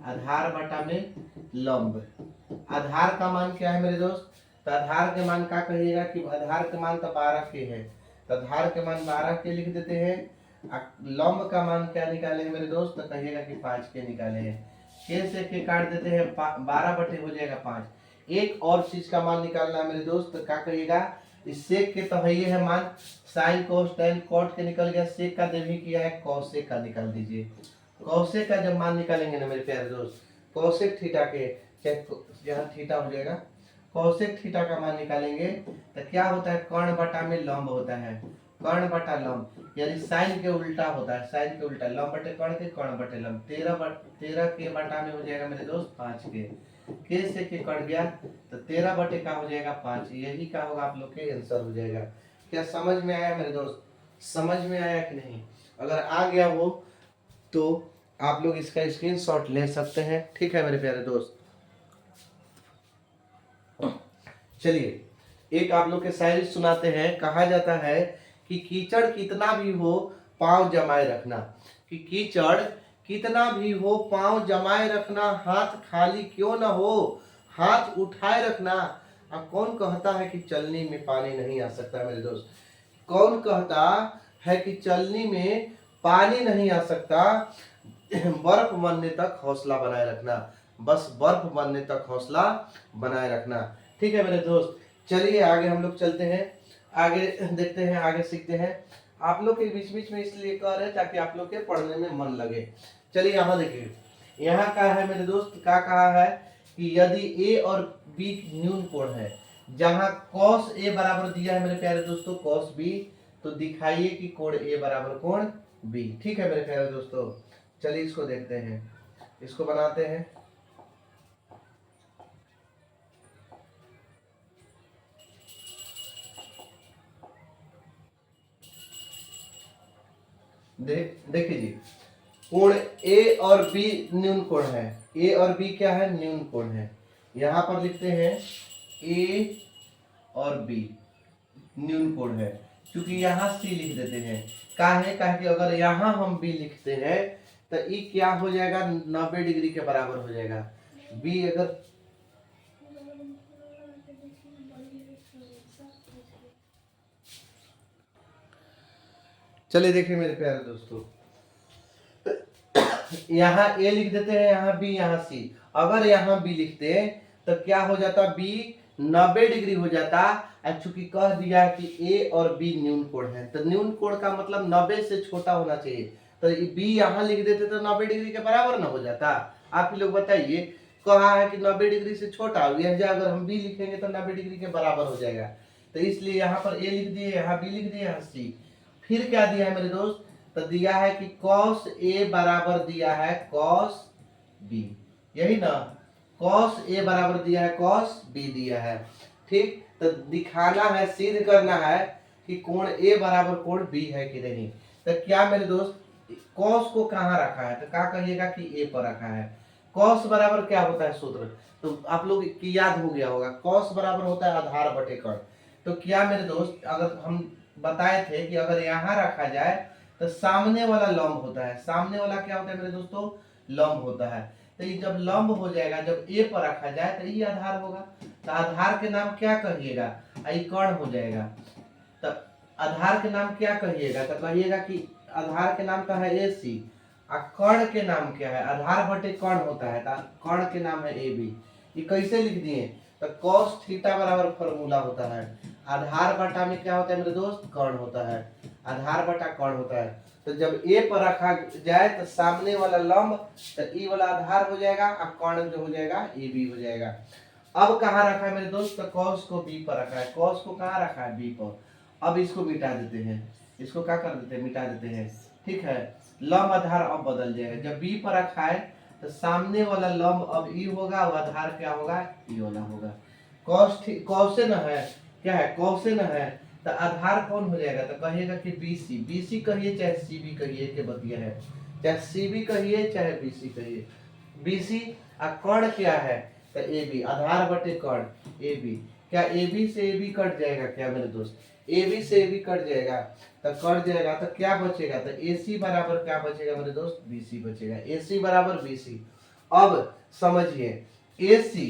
आधार बटा में लंब। आधार का मान क्या है मेरे दोस्त, तो आधार के मान क्या कहिएगा कि आधार के मान तो 12 के है, तो आधार के मान 12 के लिख देते हैं। लंब का मान क्या निकालेंगे मेरे दोस्त, तो कहिएगा कि 5 के निकाले हैं। के से के काट देते हैं, 12 बटे हो जाएगा 5। एक और चीज का मान निकालना है मेरे दोस्त, तो क्या कहिएगा, इस सेक के तो है है मान, साइन कोस टेन कॉट के निकल गया, सेक का देवी किया है, कौसेक का निकाल दीजिए। कौसेक का जब मान निकालेंगे ना मेरे प्यारे दोस्त, कौसेक थीटा के, यहाँ थीटा हो जाएगा, कौसेक थीटा का मान निकालेंगे तो क्या होता है, कर्ण बटा में लंब होता है, कर्ण बटा लंब, यानी साइन के उल्टा होता है, साइन के उल्टा, लंब बटे कर्ण के, कर्ण बटे लंब, 13 के बटा में हो जाएगा मेरे दोस्त 5 के से के कट गया, तो 13 बटे का हो जाएगा 5। यही का होगा आप लोग के आंसर हो जाएगा। क्या समझ में आया मेरे दोस्त, समझ में आया कि नहीं? अगर आ गया हो तो आप लोग इसका स्क्रीनशॉट ले सकते हैं, ठीक है मेरे प्यारे दोस्त। चलिए एक आप लोग के शायरी सुनाते हैं। कहा जाता है कि कीचड़ कितना भी हो पांव जमाए रखना, कि कीचड़ कितना भी हो पांव जमाए रखना, हाथ खाली क्यों ना हो हाथ उठाए रखना। अब कौन कहता है कि चलनी में पानी नहीं आ सकता मेरे दोस्त, कौन कहता है कि चलनी में पानी नहीं आ सकता, बर्फ बनने तक हौसला बनाए रखना, बस बर्फ बनने तक हौसला बनाए रखना। ठीक है मेरे दोस्त, चलिए आगे हम लोग चलते हैं, आगे देखते हैं, आगे सीखते हैं। आप लोग के बीच बीच में इसलिए कह रहे हैं ताकि आप लोग के पढ़ने में मन लगे। चलिए यहाँ देखिए, यहाँ का है मेरे दोस्त, क्या कहा है कि यदि ए और बी न्यून कोण है, जहाँ cos ए बराबर दिया है मेरे प्यारे दोस्तों cos बी, तो दिखाइए कि कोण ए बराबर कोण बी। ठीक है मेरे प्यारे दोस्तों, चलिए इसको देखते हैं, इसको बनाते हैं। देखिए जी, कोण ए और बी न्यून कोण है, ए और बी क्या है, न्यून कोण है। यहां पर लिखते हैं ए और बी न्यून कोण है, क्योंकि यहाँ सी लिख देते हैं। काहे कि अगर यहाँ हम बी लिखते हैं तो ई क्या हो जाएगा, 90 डिग्री के बराबर हो जाएगा। बी अगर चलिए देखिए मेरे प्यारे दोस्तों, यहाँ ए लिख देते हैं, यहाँ बी, यहाँ सी। अगर यहाँ बी लिखते तो क्या हो जाता, बी 90 डिग्री हो जाता। चूंकि कह दिया कि ए और बी न्यून कोण है, तो न्यून कोण का मतलब 90 से छोटा होना चाहिए, तो बी यहाँ लिख देते तो 90 डिग्री के बराबर ना हो जाता। आप ही लोग बताइए, कहा है कि 90 डिग्री से छोटा, अगर हम बी लिखेंगे तो 90 डिग्री के बराबर हो जाएगा। तो इसलिए यहाँ पर ए लिख दिए, यहाँ बी लिख दिए, यहाँ सी। फिर क्या दिया है मेरे दोस्त, तो दिया है कि cos a बराबर दिया है cos b, यही ना, cos a बराबर दिया है cos b दिया है। ठीक, तो दिखाना है, सिद्ध करना है कि कोण a बराबर कोण b है कि नहीं। तो क्या मेरे दोस्त, cos को कहाँ रखा है, तो क्या कहिएगा कि a पर रखा है। cos बराबर क्या होता है सूत्र, तो आप लोग की याद हो गया होगा, cos बराबर होता है आधार बटे कर्ण। तो क्या मेरे दोस्त, अगर हम बताए थे कि अगर यहाँ रखा जाए तो सामने वाला लंब होता है, सामने वाला क्या होता है मेरे दोस्तों, लंब होता है। तो ये जब लंब हो जाएगा, जब ए पर रखा जाए तो ये आधार होगा, तो आधार के नाम क्या कहिएगा, ये कर्ण हो जाएगा। तो आधार के नाम क्या कहिएगा, तो कहिएगा कि आधार के नाम का है ए सी, और कर्ण के नाम क्या है, आधार बटे कर्ण होता है, तो कर्ण के नाम है ए बी। ये कैसे लिख दिए, तो cos थीटा बराबर फॉर्मूला होता है, आधार बटा में क्या होता है मेरे दोस्त, कर्ण होता है, आधार बटा कर्ण होता है। तो जब ए पर रखा जाए तो सामने वाला लंब, तो ई वाला आधार हो जाएगा, और कर्ण जो हो जाएगा ए बी हो जाएगा। अब कहाँ रखा है मेरे दोस्त, तो cos को बी पर रखा है, cos को कहाँ रखा है, बी पर। अब इसको मिटा देते हैं, इसको क्या कर देते हैं, मिटा देते हैं। ठीक है, लंब आधार अब बदल जाएगा, जब बी पर रखा है तो सामने वाला लंब अब ई होगा, वो आधार क्या होगा, ई वाला होगा। cos से ना है, क्या है, cos से ना है, तो आधार कौन हो जाएगा, तो कहिएगा कि BC, BC कहिए चाहे CB कहिए, के बतिया है, चाहे CB कहिए चाहे BC कहिए। BC और कर्ण क्या है, तो AB, आधार बटे कर्ण AB। क्या AB से AB कट जाएगा क्या मेरे दोस्त, AB से AB कट जाएगा, तो कट जाएगा, तो क्या बचेगा, तो AC बराबर क्या बचेगा मेरे दोस्त, BC बचेगा, AC बराबर BC। अब समझिए, AC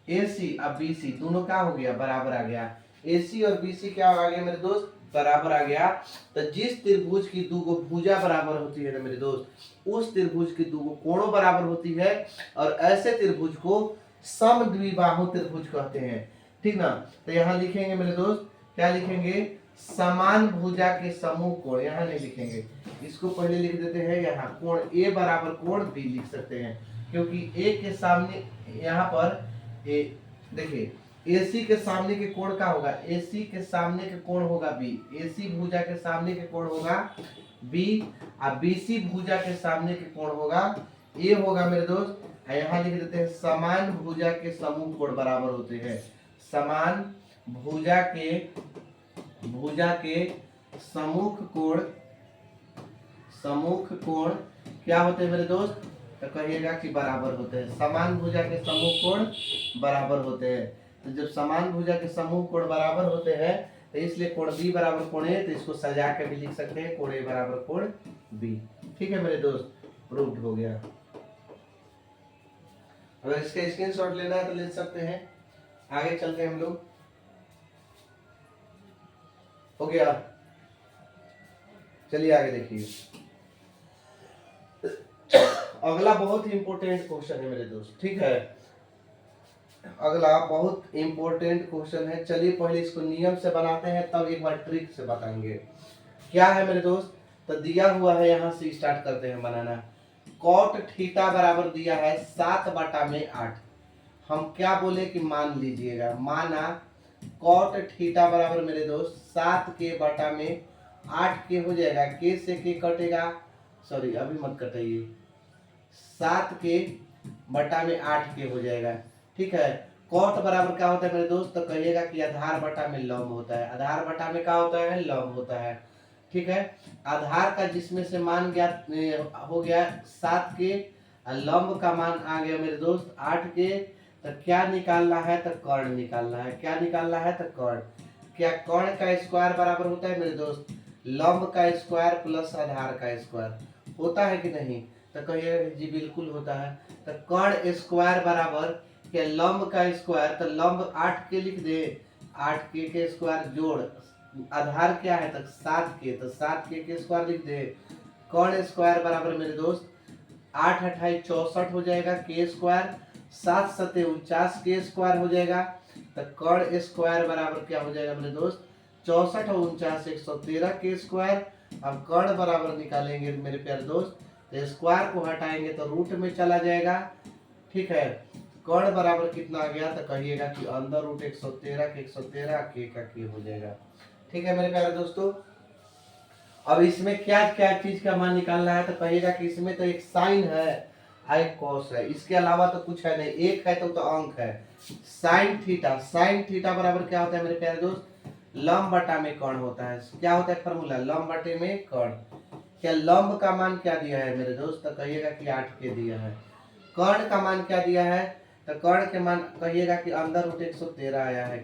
AC अब BC दोनों क्या हो गया, बराबर आ गया। AC और BC क्या आ गया मेरे दोस्त, बराबर आ गया। तो जिस त्रिभुज की दो भुजा बराबर होती है ना मेरे दोस्त, उस त्रिभुज की दो कोणों बराबर होती है, और ऐसे त्रिभुज को समद्विबाहु त्रिभुज कहते हैं, ठीक ना। तो यहाँ लिखेंगे मेरे दोस्त, क्या लिखेंगे, समान भुजा के समूह कोण, यहाँ नहीं लिखेंगे, इसको पहले लिख देते हैं यहाँ, कोण A बराबर कोण B लिख सकते हैं, क्योंकि A के सामने यहाँ पर देखिए AC के सामने के कोण का होगा, AC के सामने के कोण होगा B, AC भुजा के सामने के कोण होगा B, और BC भुजा के सामने के कोण होगा A होगा मेरे दोस्त। यहाँ लिख देते हैं समान भुजा के समूह कोण बराबर होते हैं, समान भुजा के सम्मुख कोण क्या होते हैं मेरे दोस्त, तो कहिएगा कि बराबर होते हैं, समान भुजा के समूह कोण बराबर होते हैं। तो जब समान भुजा के समूह कोण बराबर होते हैं तो इसलिए कोण B बराबर कोण A, तो इसको सजा के भी लिख सकते हैं, कोण A बराबर कोण B। ठीक है मेरे दोस्त, प्रूव्ड हो गया। अगर इसका स्क्रीनशॉट लेना है तो ले सकते हैं। आगे चलते हैं हम लोग, हो गया, चलिए आगे देखिए। अगला बहुत ही इंपॉर्टेंट क्वेश्चन है मेरे दोस्त, ठीक है, अगला बहुत इंपॉर्टेंट क्वेश्चन है। चलिए पहले इसको नियम से बनाते हैं, तब एक बार ट्रिक से बताएंगे। क्या है मेरे दोस्त, तो दिया हुआ है, यहाँ से स्टार्ट करते हैं बनाना। कॉट थीटा बराबर दिया है 7/8। हम क्या बोले कि मान लीजिएगा, माना कॉट थीटा बराबर मेरे दोस्त 7 के हो जाएगा, के से के कटेगा, सॉरी अभी मत कटाइए, 7/8 के हो जाएगा, ठीक है। कॉट बराबर क्या होता है मेरे दोस्त, तो कहिएगा कि आधार बटा में लंब होता है, आधार बटा में क्या होता है, लंब होता है, ठीक है। आधार का जिसमें से मान ज्ञात हो गया 7 के, लंब का मान आ गया मेरे दोस्त 8 के, तो क्या निकालना है, तो कर्ण निकालना है, क्या निकालना है, तो कर्ण। क्या कर्ण का स्क्वायर बराबर होता है मेरे दोस्त, लंब का स्क्वायर प्लस आधार का स्क्वायर, होता है कि नहीं, तो कहिए जी बिल्कुल होता है। तो कर्ण स्क्वायर बराबर क्या, लंब का स्क्वायर, तो लंब 8 के लिख दे, 8 के स्क्वायर जोड़, आधार क्या है, तो 7 के, तो 7 के स्क्वायर लिख दे। कर्ण स्क्वायर बराबर मेरे दोस्त 8 अठाई 64 हो जाएगा, के स्क्वायर 7 सते 49 के स्क्वायर हो जाएगा। तो कर्ण स्क्वायर बराबर क्या हो जाएगा मेरे दोस्त, 64 और 49 113 के स्क्वायर। अब कर्ण बराबर निकालेंगे मेरे प्यारे दोस्त, तो स्क्वायर को हटाएंगे तो रूट में चला जाएगा, ठीक है। कर्ण बराबर कितना आ गया, तो कहिएगा कि अंदर रूट 113 के 113 के का के हो जाएगा, ठीक है मेरे प्यारे दोस्तों। अब इसमें क्या क्या चीज का मान निकालना है, तो कहिएगा कि इसमें तो एक साइन है, एक कॉस है, इसके अलावा तो कुछ है नहीं, एक है तो अंक है। साइन थीटा बराबर क्या होता है मेरे प्यारे दोस्त, लंब बटा में कर्ण होता है, क्या होता है फॉर्मूला, लंब बटे में कर्ण। क्या लंब का मान क्या दिया है मेरे दोस्त, तो कहिएगा कि 8 के दिया है। कर्ण का मान क्या दिया है, तो कर्ण के मान कहिएगा कि अंदर रूट 113 आया है,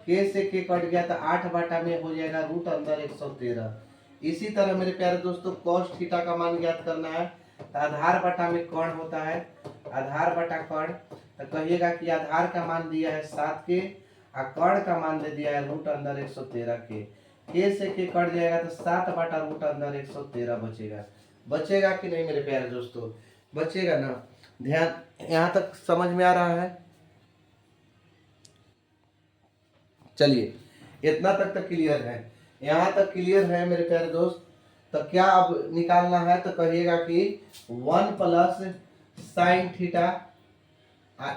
के से के कट गया तो 8 बटा में हो जाएगा रूट अंदर 113। इसी तरह मेरे प्यारे दोस्तों कॉस थीटा का मान ज्ञात करना है, तो आधार बटा में कर्ण होता है, आधार बटा कर्ण, तो कहिएगा कि आधार का मान दिया है 7 के, और कर्ण का मान दे दिया है रूट अंदर 113 के से के कट जाएगा तो 7 बटा रूट अंदर 113 बचेगा कि नहीं मेरे प्यारे दोस्तों, बचेगा ना। ध्यान, यहाँ तक समझ में आ रहा है, चलिए इतना तक तो क्लियर है, यहाँ तक क्लियर है मेरे प्यारे दोस्त। तो क्या अब निकालना है, तो कहिएगा कि 1 plus sine theta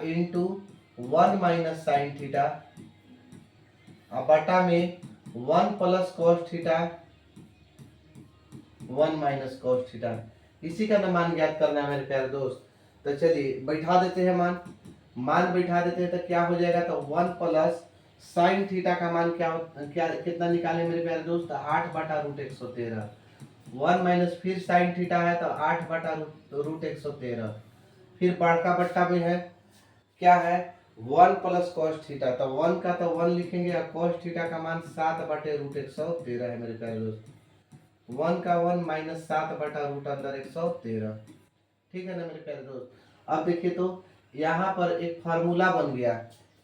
into 1 minus sine theta बटा में 1 plus cos theta 1 minus cos theta, इसी का मान ज्ञात करना है मेरे प्यारे दोस्त। तो चलिए बैठा देते हैं, मान बैठा देते हैं, तो क्या हो जाएगा, तो 1 प्लस साइन थीटा का मान क्या कितना निकाले मेरे प्यारे दोस्त, 8 बटा रूट 113, 1 माइनस फिर साइन थीटा है तो 8 बटा रूट 113, फिर बड़का बट्टा में है क्या है 1 प्लस कॉस थीटा, तो 1 का तो 1 लिखेंगे, और कॉस थीटा का मान 7 बटे रूट 113 है मेरे प्यारे दोस्त, 1 का 1 माइनस 7 बटा रूट अंदर 113, ठीक है ना मेरे प्यारे दोस्त। अब देखिए तो यहाँ पर एक फार्मूला बन गया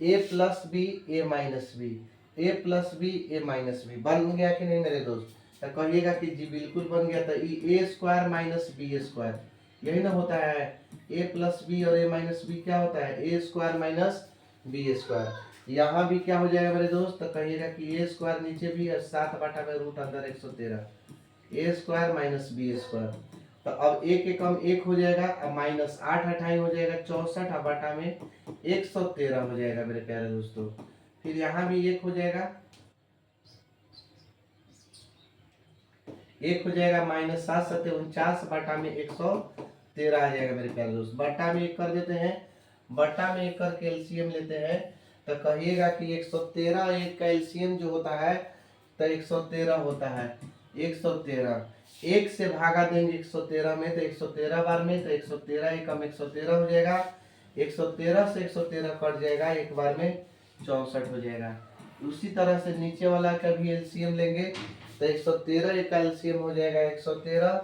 a plus B A minus B, A plus B A minus B बन गया कि नहीं मेरे दोस्त? तो कहिएगा कि जी बिल्कुल बन गया। तो ए स्क्वायर माइनस बी स्क्वायर यही ना होता है, ए प्लस बी और ए माइनस बी क्या होता है? ए स्क्वायर माइनस बी स्क्वायर। यहाँ भी क्या हो जाएगा मेरे दोस्त? तो कहिएगा कि ए स्क्वायर नीचे भी है 7/√अंदर 113, ए स्क्वायर माइनस बी स्क्वायर। तो अब एक एकम एक हो जाएगा, अब माइनस 8 हो जाएगा 64 बटा में 113 हो जाएगा मेरे प्यारे दोस्तों। फिर यहाँ भी एक हो जाएगा, एक हो जाएगा माइनस 7×7 बटा में 113 आ जाएगा मेरे प्यारे दोस्त। बटा में एक कर देते हैं, बटा में एक करके एलसीएम लेते हैं। तो कहिएगा कि 113 एक का एलसीएम जो होता है तो 113 होता है। 113 एक से भागा देंगे 113 में तो 113 बार में, तो 113 एकम 113 हो जाएगा। 113 से 113 कट जाएगा, एक बार में 64 हो जाएगा। उसी तरह से नीचे वाला का भी एलसीएम लेंगे तो 113 एक का एलसीएम हो जाएगा 113।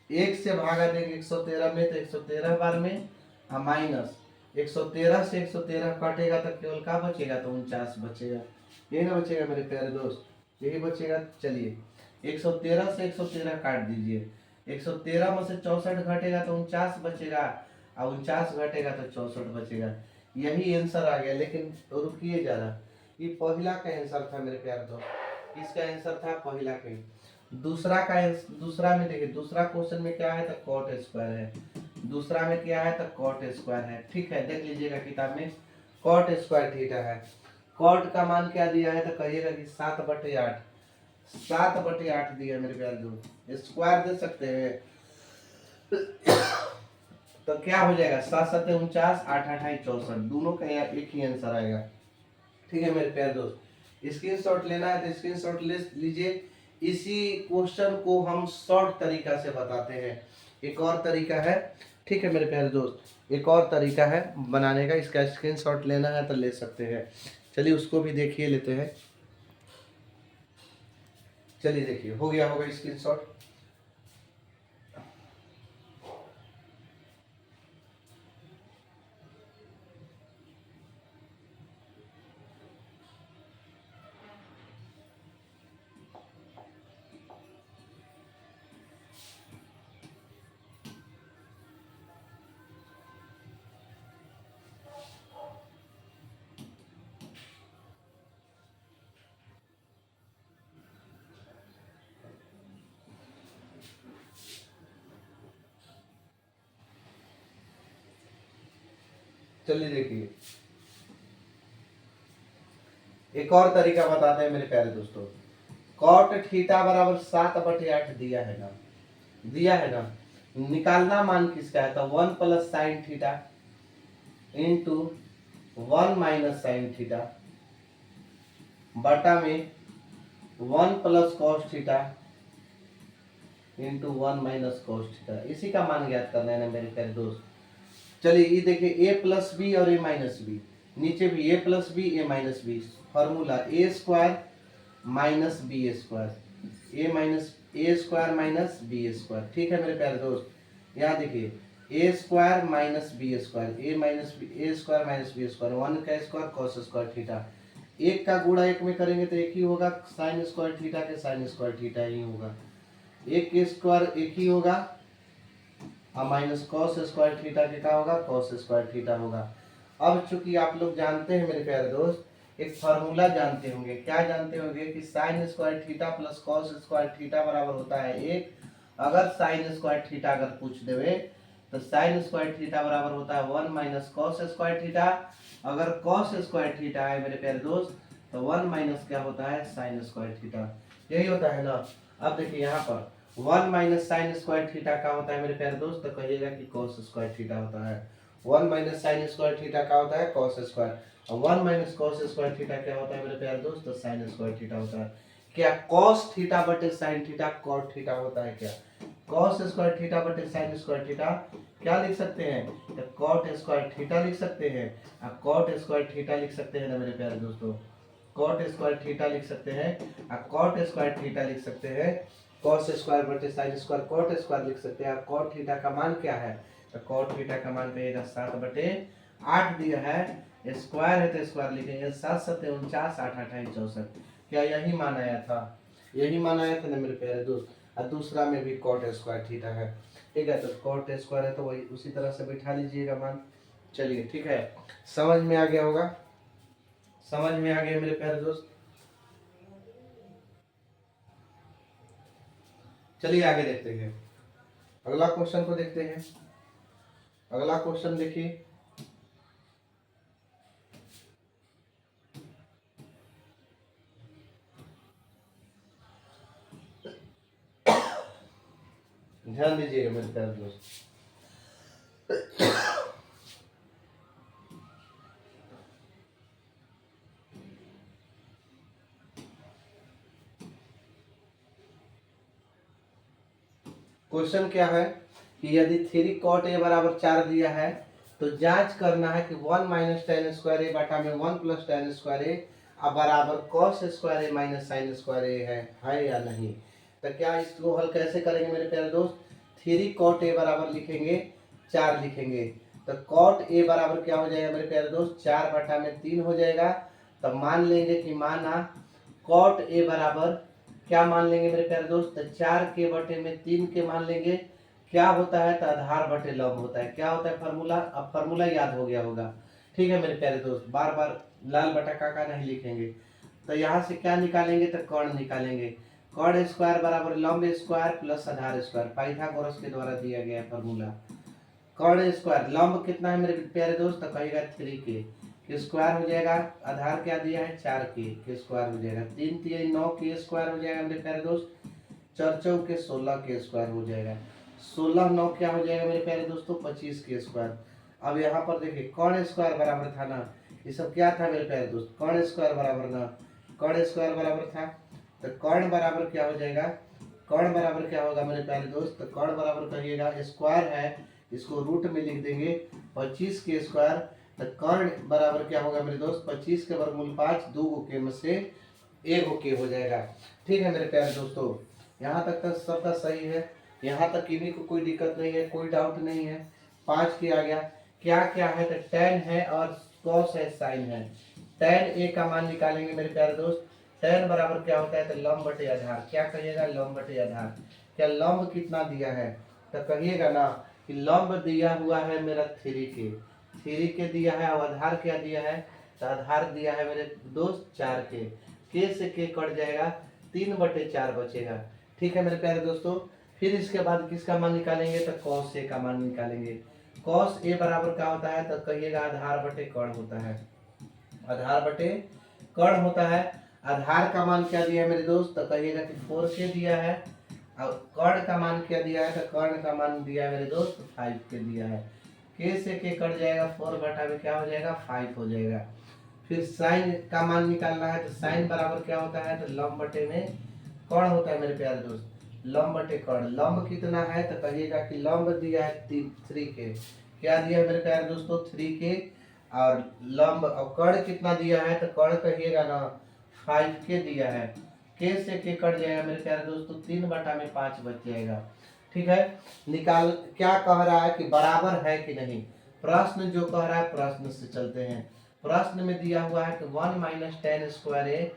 एक से भागा देंगे 113 में तो 113 बार में, माइनस 113 से 113 कटेगा तो केवल क्या बचेगा? तो 49 बचेगा। यही ना बचेगा मेरे प्यारे दोस्त, यही बचेगा। चलिए 113 से 113 काट दीजिए, 113 में से 64 घटेगा तो 49 बचेगा, और 49 घटेगा तो 64 बचेगा। यही आंसर आ गया। लेकिन रुकिए जरा, ये पहला का आंसर था मेरे प्यारे दोस्त, इसका आंसर था पहला का। दूसरा में देखिए, दूसरा क्वेश्चन में क्या है? तो कॉट स्क्वायर है। दूसरा में क्या है? तो कॉट स्क्वायर है। ठीक है, देख लीजिएगा किताब में, कॉट स्क्वायर थीटा है। कॉट का मान क्या दिया है? तो कहिएगा कि 7/8, 7/8 दिया मेरे प्यारे दोस्त। स्क्वायर दे सकते हैं तो क्या हो जाएगा? 7×7 = 49, 8×8 = 64। दोनों का यहाँ एक ही आंसर आएगा। ठीक है मेरे प्यारे दोस्त, स्क्रीनशॉट लेना है तो स्क्रीनशॉट ले लीजिए। इसी क्वेश्चन को हम शॉर्ट तरीका से बताते हैं। एक और तरीका है, ठीक है मेरे प्यारे दोस्त, एक और तरीका है बनाने का। इसका स्क्रीनशॉट लेना है तो ले सकते हैं। चलिए उसको भी देखिए, लेते हैं। चलिए देखिए, हो गया होगा स्क्रीनशॉट। चलिए देखिए, एक और तरीका बताते हैं मेरे प्यारे दोस्तों। कॉट थीटा बराबर 7/8 दिया है ना, दिया है ना। निकालना मान किसका है? तो 1 + sin theta into 1 - sin theta बटा में 1 + cos theta into 1 - cos theta. इसी का मान ज्ञात करना है ना मेरे प्यारे दोस्त। चलिए ये देखिए, ए प्लस बी और ए माइनस बी, नीचे भी ए plus B A minus B. Formula A square minus B square, A square minus B square. ठीक है मेरे प्यारे दोस्त, यहाँ देखिए ए स्क्वायर माइनस बी स्क्वायर, ए स्क्वायर माइनस बी स्क्वायर, 1 का स्क्वायर cos स्क्वायर थीटा। एक का गुणा एक में करेंगे तो एक ही होगा, साइन स्क्वायर थीटा के साइन स्क्वायर थीटा ही होगा। एक के स्क्वायर एक ही होगा, माइनस कॉस स्क्वायर थीटा के क्या होगा? कॉस स्क्वायर थीटा होगा। अब चूंकि आप लोग जानते हैं मेरे प्यारे दोस्त, एक फार्मूला जानते होंगे। क्या जानते होंगे? कि sine square theta plus cos square theta बराबर होता है 1। अगर साइन स्क्वायर थीटा अगर पूछ देवे तो साइन स्क्वायर थीटा बराबर होता है 1 - कॉस स्क्वायर थीटा। अगर कॉस स्क्वायर थीटा है मेरे प्यारे दोस्त तो 1 - क्या होता है? Sine square theta. यही होता है ना। अब देखिए यहाँ पर 1 - साइन स्क्वायर थीटा का होता है मेरे प्यारे दोस्त, तो कहिएगा कि कॉस स्क्वायर थीटा होता है। 1 - साइन स्क्वायर थीटा का होता है कॉस स्क्वायर, और 1 - कॉस स्क्वायर थीटा क्या होता है मेरे प्यारे दोस्त? तो साइन स्क्वायर थीटा होता है। क्या कॉस थीटा बटे साइन थीटा कॉट थीटा होता है क्या? कॉस स्क्वायर थीटा बटे साइन स्क्वायर थीटा क्या लिख सकते हैं? तो कॉट स्क्वायर थीटा लिख सकते हैं, और कॉट स्क्वायर थीटा लिख सकते हैं ना मेरे प्यारे दोस्तों। कॉट स्क्वायर थीटा लिख सकते हैं, और कॉट स्क्वायर थीटा लिख सकते हैं। कॉस स्क्वायर बटे साइन स्क्वायर कॉट स्क्वायर लिख सकते हैं। और कॉट थीटा का मान क्या है? तो कॉट थीटा का मान पेगा 7/8 दिया है, स्क्वायर है तो स्क्वायर लिखेंगे, 7 7 49, 8 8 64। क्या यही मान आया था? यही मान आया था ना मेरे प्यारे दोस्त। और दूसरा में भी कॉट स्क्वायर थीटा है, ठीक है, तो कॉट स्क्वायर है तो वही उसी तरह से बैठा लीजिएगा मान। चलिए ठीक है, समझ में आ गया होगा, समझ में आ गया मेरे प्यारे दोस्त। चलिए आगे देखते हैं, अगला क्वेश्चन को देखते हैं। अगला क्वेश्चन देखिए, ध्यान दीजिएगा मेरे प्यारे दोस्त। क्वेश्चन क्या है कि यदि 3 cot a बराबर 4 दिया है तो जांच करना है कि 1 माइनस टेन स्क्वायर ए बटा में 1 प्लस टेन स्क्वायर ए अब बराबर कॉस स्क्वायर ए माइनस साइन स्क्वायर ए है या नहीं। तो क्या इसको हल कैसे करेंगे मेरे प्यारे दोस्त? 3 cot a बराबर लिखेंगे 4 लिखेंगे, तो cot a बराबर क्या हो जाएगा मेरे प्यारे दोस्त? 4 बटा में 3 हो जाएगा। तब मान लेंगे कि माना cot a बराबर क्या मान लेंगे मेरे प्यारे दोस्त? तो 4 के बटे में 3 के मान लेंगे। क्या होता है? तो आधार बटे लंब होता है। क्या होता है फार्मूला? अब फार्मूला याद हो गया होगा, ठीक है मेरे प्यारे दोस्त, बार बार लाल बटा काका नहीं लिखेंगे। तो यहाँ से क्या निकालेंगे? तो कर्ण निकालेंगे। कर्ण स्क्वायर बराबर लंब स्क्वायर प्लस आधार स्क्वायर, पाइथागोरस के द्वारा दिया गया है फार्मूला। कर्ण स्क्वायर लंब कितना है मेरे प्यारे दोस्त? तो कहिएगा 3 के स्क्वायर हो जाएगा, आधार क्या दिया है? 4 के स्क्वायर हो जाएगा, 3 3 9 के स्क्वायर हो जाएगा मेरे प्यारे दोस्त, 4 4 के 16 के स्क्वायर हो जाएगा, 16 9 क्या हो जाएगा मेरे प्यारे दोस्तों? 25 के स्क्वायर। अब यहाँ पर देखिए कर्ण स्क्वायर बराबर था ना, ये सब क्या था मेरे प्यारे दोस्त? कर्ण स्क्वायर बराबर ना, कर्ण स्क्वायर बराबर था, तो कर्ण बराबर क्या हो जाएगा? कर्ण बराबर क्या होगा मेरे प्यारे दोस्त? तो कर्ण बराबर कहिएगा, स्क्वायर है इसको रूट में लिख देंगे 25 के स्क्वायर, तो कर्ण बराबर क्या होगा मेरे दोस्त? 25 के वर्गमूल 5, 2 के में से 1 के हो जाएगा। ठीक है मेरे प्यारे दोस्तों, यहाँ तक का सबका सही है, यहाँ तक किसी को कोई दिक्कत नहीं है, कोई डाउट नहीं है। 5 के आ गया, क्या क्या है? तो टेन है और कॉस है, साइन है। टेन ए का मान निकालेंगे मेरे प्यारे दोस्त। टेन बराबर क्या होता है? तो लंब बटे आधार, क्या कहिएगा? लंब बटे आधार। क्या लंब कितना दिया है? तो कहिएगा ना कि लंब दिया हुआ है मेरा 3 के दिया है, और आधार क्या दिया है? तो आधार दिया है मेरे दोस्त 4 के से के कट जाएगा, 3/4 बचेगा। ठीक है मेरे प्यारे दोस्तों, फिर इसके बाद किसका मान निकालेंगे? तो कॉस ए का मान निकालेंगे। कॉस ए बराबर क्या होता है? तो कहिएगा आधार बटे कर्ण होता है, आधार बटे कर्ण होता है। आधार का मान क्या दिया है मेरे दोस्त? तो कहिएगा कि 4 के दिया है, और कर्ण का मान क्या दिया है? तो कर्ण का मान दिया है मेरे दोस्त 5 के दिया है। के से के कट जाएगा, 4 बटा में क्या हो जाएगा? 5 हो जाएगा। फिर साइन का मान निकालना है, तो साइन बराबर क्या होता है? तो लंब बटे में कर्ण होता है मेरे प्यारे दोस्त, लंब बटे कर्ण। लंब कितना है? तो कहिएगा कि लंब दिया है 3 के, क्या दिया है मेरे प्यारे दोस्तों? 3 के, और लंब और कर्ण कितना दिया है? तो कर्ण कहिएगा ना 5 के दिया है। के से के कट जाएगा मेरे प्यारे दोस्तों, 3 बटा में 5 बच जाएगा। ठीक है, निकाल क्या कह रहा है कि बराबर है कि नहीं। प्रश्न जो कह रहा है, प्रश्न से चलते हैं। प्रश्न में दिया हुआ है कि 1 माइनस टेन स्क्वायर ए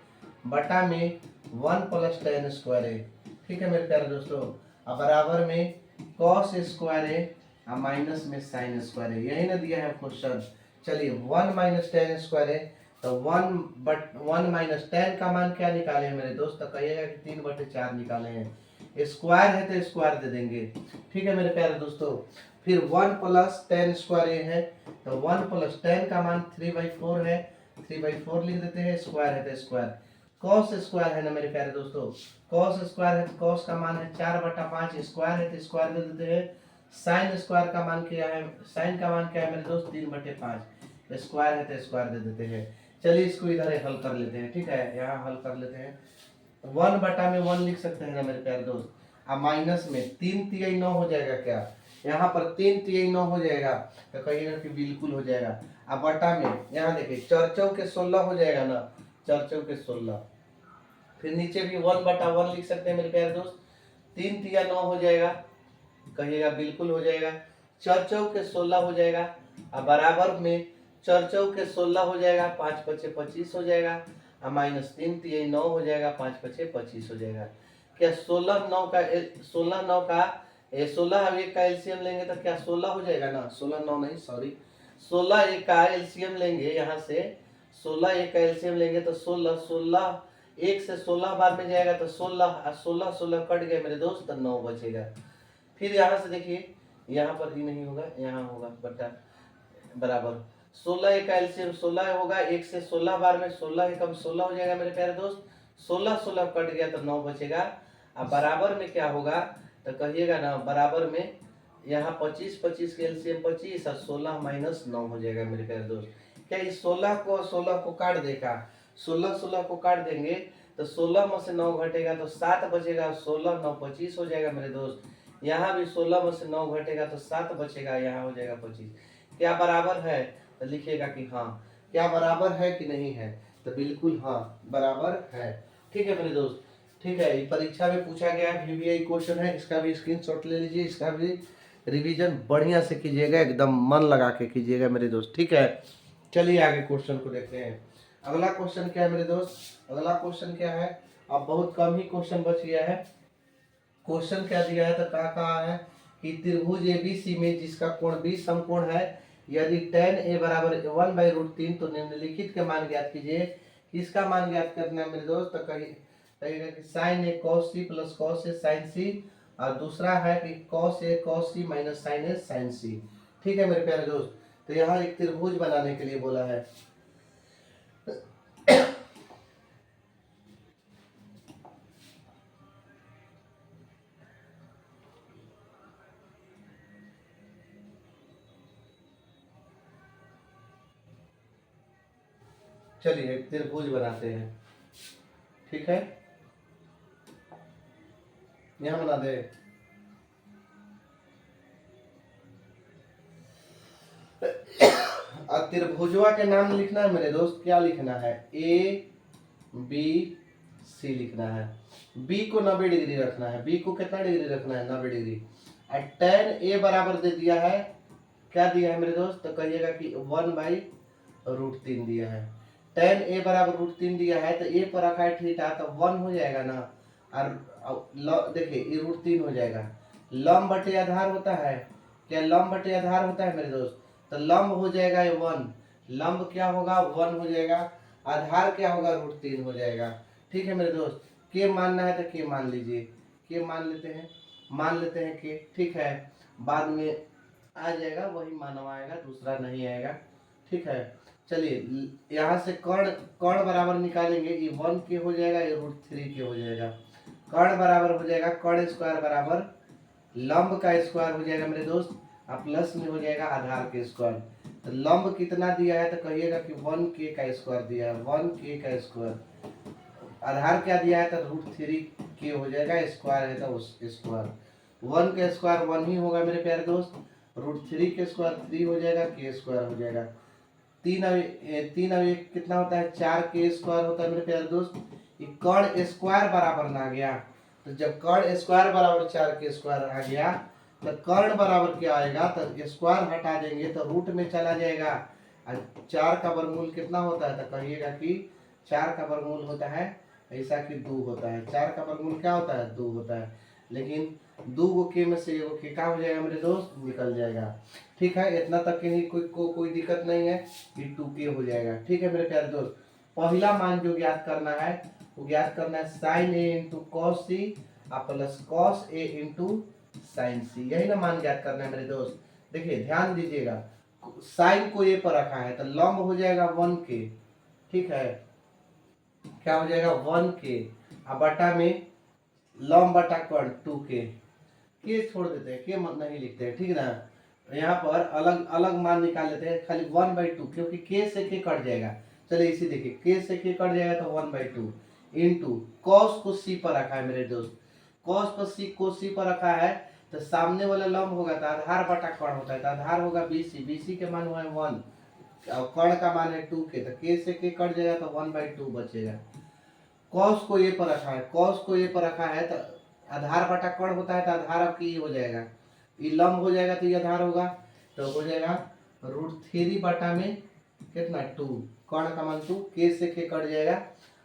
बटा में 1 प्लस टेन स्क्वायर ए। ठीक है मेरे प्यारे दोस्तों, अब बराबर में कॉस स्क्वायर ए और माइनस में साइन स्क्वायर ए, यही ना दिया है क्वेश्चन। चलिए 1 माइनस टेन स्क्वायर ए, तो 1 माइनस टेन का मान क्या निकाले हैं मेरे दोस्त? तो कहिएगा कि 3/4 निकाले हैं। स्क्वायर है तो स्क्वायर दे देंगे। ठीक है मेरे प्यारे दोस्तों, फिर 1 प्लस टेन स्क्वायर ए है, तो 1 प्लस टेन का मान 3/4 है, 3/4 लिख देते हैं, स्क्वायर है तो स्क्वायर। कॉस स्क्वायर है ना मेरे प्यारे दोस्तों, कॉस स्क्वायर है तो कॉस का मान है 4/5, स्क्वायर है तो स्क्वायर दे देते हैं। साइन स्क्वायर का मान क्या है? साइन का मान क्या है मेरे दोस्त? 3/5, स्क्वायर है तो स्क्वायर दे देते हैं। चलिए इसको इधर हल कर लेते हैं। ठीक है, यहाँ हल कर लेते हैं। 1 बटा में 1 लिख सकते हैं ना मेरे प्यारे दोस्त, अब माइनस में 3 3 9 हो जाएगा। क्या यहाँ पर 3 3 9 हो जाएगा? तो कहिएगा कि बिल्कुल हो जाएगा। अब बटा में यहाँ देखिए 4 4 के 16 हो जाएगा ना, 4 4 के 16। फिर नीचे भी 1/1 लिख सकते हैं मेरे प्यारे दोस्त, 3 3 9 हो जाएगा, कहिएगा बिल्कुल हो जाएगा। चर चौक के 16 हो जाएगा, और बराबर में चर चौक के 16 हो जाएगा, 5 पचे 25 हो जाएगा, और -3 तो ये 9 हो जाएगा, 5 पचे 25 हो जाएगा। क्या 16 9 का 16 9 का 16 अब एक का एलसीएम लेंगे तो क्या 16 हो जाएगा ना, 16 9 नहीं सॉरी, 16 एक का एलसीएम लेंगे, यहाँ से 16 एक का एलसीएम लेंगे तो 16 16 एक से 16 बार में जाएगा तो 16, और 16 16 कट गए मेरे दोस्त तो 9 बचेगा। फिर यहाँ से देखिए, यहाँ पर ही नहीं होगा, यहाँ होगा बटा बराबर 16 एक का एलसीएम 16 होगा, एक से 16 बार में 16 एकम 16 हो जाएगा मेरे प्यारे दोस्त, 16 16 कट गया तो 9 बचेगा। अब बराबर में क्या होगा तो कहिएगा ना, बराबर में यहाँ 25 25 के एलसीएम 25 और 16 -9 हो जाएगा मेरे प्यारे दोस्त। क्या इस 16 को काट देगा, 16 16 को काट देंगे तो 16 में से 9 घटेगा तो 7 बचेगा, 16 9 25 हो जाएगा मेरे दोस्त। यहाँ भी 16 में से 9 घटेगा तो 7 बचेगा, यहाँ हो जाएगा 25। क्या बराबर है तो लिखिएगा कि हाँ। क्या बराबर है कि नहीं है तो बिल्कुल हाँ बराबर है। ठीक है मेरे दोस्त, ठीक है। परीक्षा में पूछा गया VVI क्वेश्चन है, इसका भी स्क्रीनशॉट ले लीजिए, इसका भी रिवीजन बढ़िया से कीजिएगा, एकदम मन लगा के कीजिएगा मेरे दोस्त। ठीक है, चलिए आगे क्वेश्चन को देखते हैं। अगला क्वेश्चन क्या है मेरे दोस्त, अगला क्वेश्चन क्या है, अब बहुत कम ही क्वेश्चन बच गया है। क्वेश्चन क्या दिया है तो क्या कहा है कि त्रिभुज ABC में जिसका कोण 20 समकोण है, यदि tan A बराबर 1/√3 तो निम्नलिखित के मान ज्ञात कीजिए। इसका मान ज्ञात करना है मेरे दोस्त, तो कहिएगा कि sin A cos C plus cos A sin C, और दूसरा है कि cos A cos C minus sin A sin C। ठीक है मेरे प्यारे दोस्त, तो यहाँ एक त्रिभुज बनाने के लिए बोला है। चलिए एक त्रिभुज बनाते हैं। ठीक है, यहाँ बना दे। अब त्रिभुजवा के नाम लिखना है मेरे दोस्त, क्या लिखना है ABC लिखना है। B को 90 डिग्री रखना है, B को कितना डिग्री रखना है 90 डिग्री। और tan A बराबर दे दिया है, क्या दिया है मेरे दोस्त तो कहिएगा कि 1/√3 दिया है। tan A बराबर √3 दिया है तो A पर रखा है थीटा तो 1 हो जाएगा ना, और देखिए ये √3 हो जाएगा। लंब बटे आधार होता है, क्या लंब बटे आधार होता है मेरे दोस्त, तो लंब हो जाएगा ये 1, लंब क्या होगा 1 हो जाएगा, आधार क्या होगा √3 हो जाएगा। ठीक है मेरे दोस्त, के मानना है तो के मान लीजिए, के मान लेते हैं के। ठीक है, बाद में आ जाएगा वही मानवा आएगा, दूसरा नहीं आएगा। ठीक है, चलिए यहाँ से कर्ण बराबर निकालेंगे, ये 1 के हो जाएगा, ये √3 के हो जाएगा। कर्ण बराबर हो जाएगा कर्ण स्क्वायर बराबर लंब का स्क्वायर हो जाएगा मेरे दोस्त, और प्लस में हो जाएगा आधार के स्क्वायर। तो लंब कितना दिया है तो कहिएगा कि 1k का स्क्वायर दिया है, 1k का स्क्वायर। आधार क्या दिया है तो √3k हो जाएगा, स्क्वायर है तो उस स्क्वायर। 1 का स्क्वायर 1 ही होगा मेरे प्यारे दोस्त, √3 के स्क्वायर 3 हो जाएगा, k स्क्वायर हो जाएगा। 3 अब एक कितना होता है 4k स्क्वायर होता है मेरे प्यारे दोस्त। ये कर्ण स्क्वायर बराबर ना आ गया, तो जब कर्ण स्क्वायर बराबर 4k स्क्वायर आ गया तो कर्ण बराबर क्या आएगा तो स्क्वायर हटा देंगे तो रूट में चला जाएगा। और 4 का वर्गमूल कितना होता है तो कहिएगा कि 4 का वर्गमूल होता है ऐसा कि 2 होता है। 4 का वर्गमूल क्या होता है 2 होता है, लेकिन 2 को के में से एगो के क्या हो जाएगा मेरे दोस्त निकल जाएगा। ठीक है, इतना तक के ही कोई दिक्कत नहीं है कि 2k हो जाएगा। ठीक है मेरे प्यारे दोस्त, पहला मान जो ज्ञात करना है वो ज्ञात करना है sin A into cos C plus cos A into sin C, यही ना मान ज्ञात करना है मेरे दोस्त। देखिए ध्यान दीजिएगा, साइन को A पर रखा है तो लंब हो जाएगा 1k। ठीक है, क्या हो जाएगा 1k, अब बटा में लंब बटा कर्ण 2k, के छोड़ देते हैं, के नहीं लिखते हैं। ठीक है ना, यहाँ पर अलग अलग मान निकाल लेते हैं, खाली 1/2 क्योंकि के से के कट जाएगा। चलिए इसी देखिए के से के कट जाएगा तो 1/2 इंटू कॉस को सी पर रखा है मेरे दोस्त, कॉस पर सी को सी पर रखा है तो सामने वाला लंब होगा तो आधार बटा कर्ण होता है, तो आधार होगा BC, BC के मान हुआ है 1 और कर्ण का मान है 2k, तो के से के कट जाएगा तो 1/2 बचेगा। कॉस को ए पर रखा है तो आधार बटा कर्ण होता है तो आधार आपकी ये हो जाएगा, ये लंब हो जाएगा तो ये आधार होगा, तो हो जाएगा √3 बटा में कितना 2, कर्ण का मान 2, के से के कट जाएगा।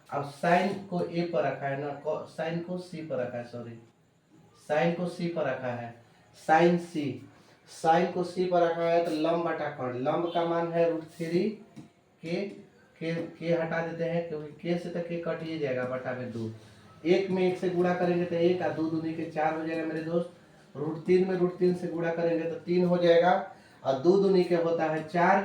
अब साइन को ए पर रखा है ना, साइन को सी पर रखा है, सॉरी साइन को सी पर रखा है, साइन सी, साइन को सी पर रखा है तो लंब बटा कर्ण, लंब का मान है √3, के हटा देते हैं क्योंकि के से तो के कट ही जाएगा बटा में 2, एक में एक से गुणा करेंगे तो 1 और 2 दूनी के 4 हो जाएगा मेरे दोस्त, √3 में √3 से गुणा करेंगे तो 3 हो जाएगा, और 2 दूनी के होता है 4,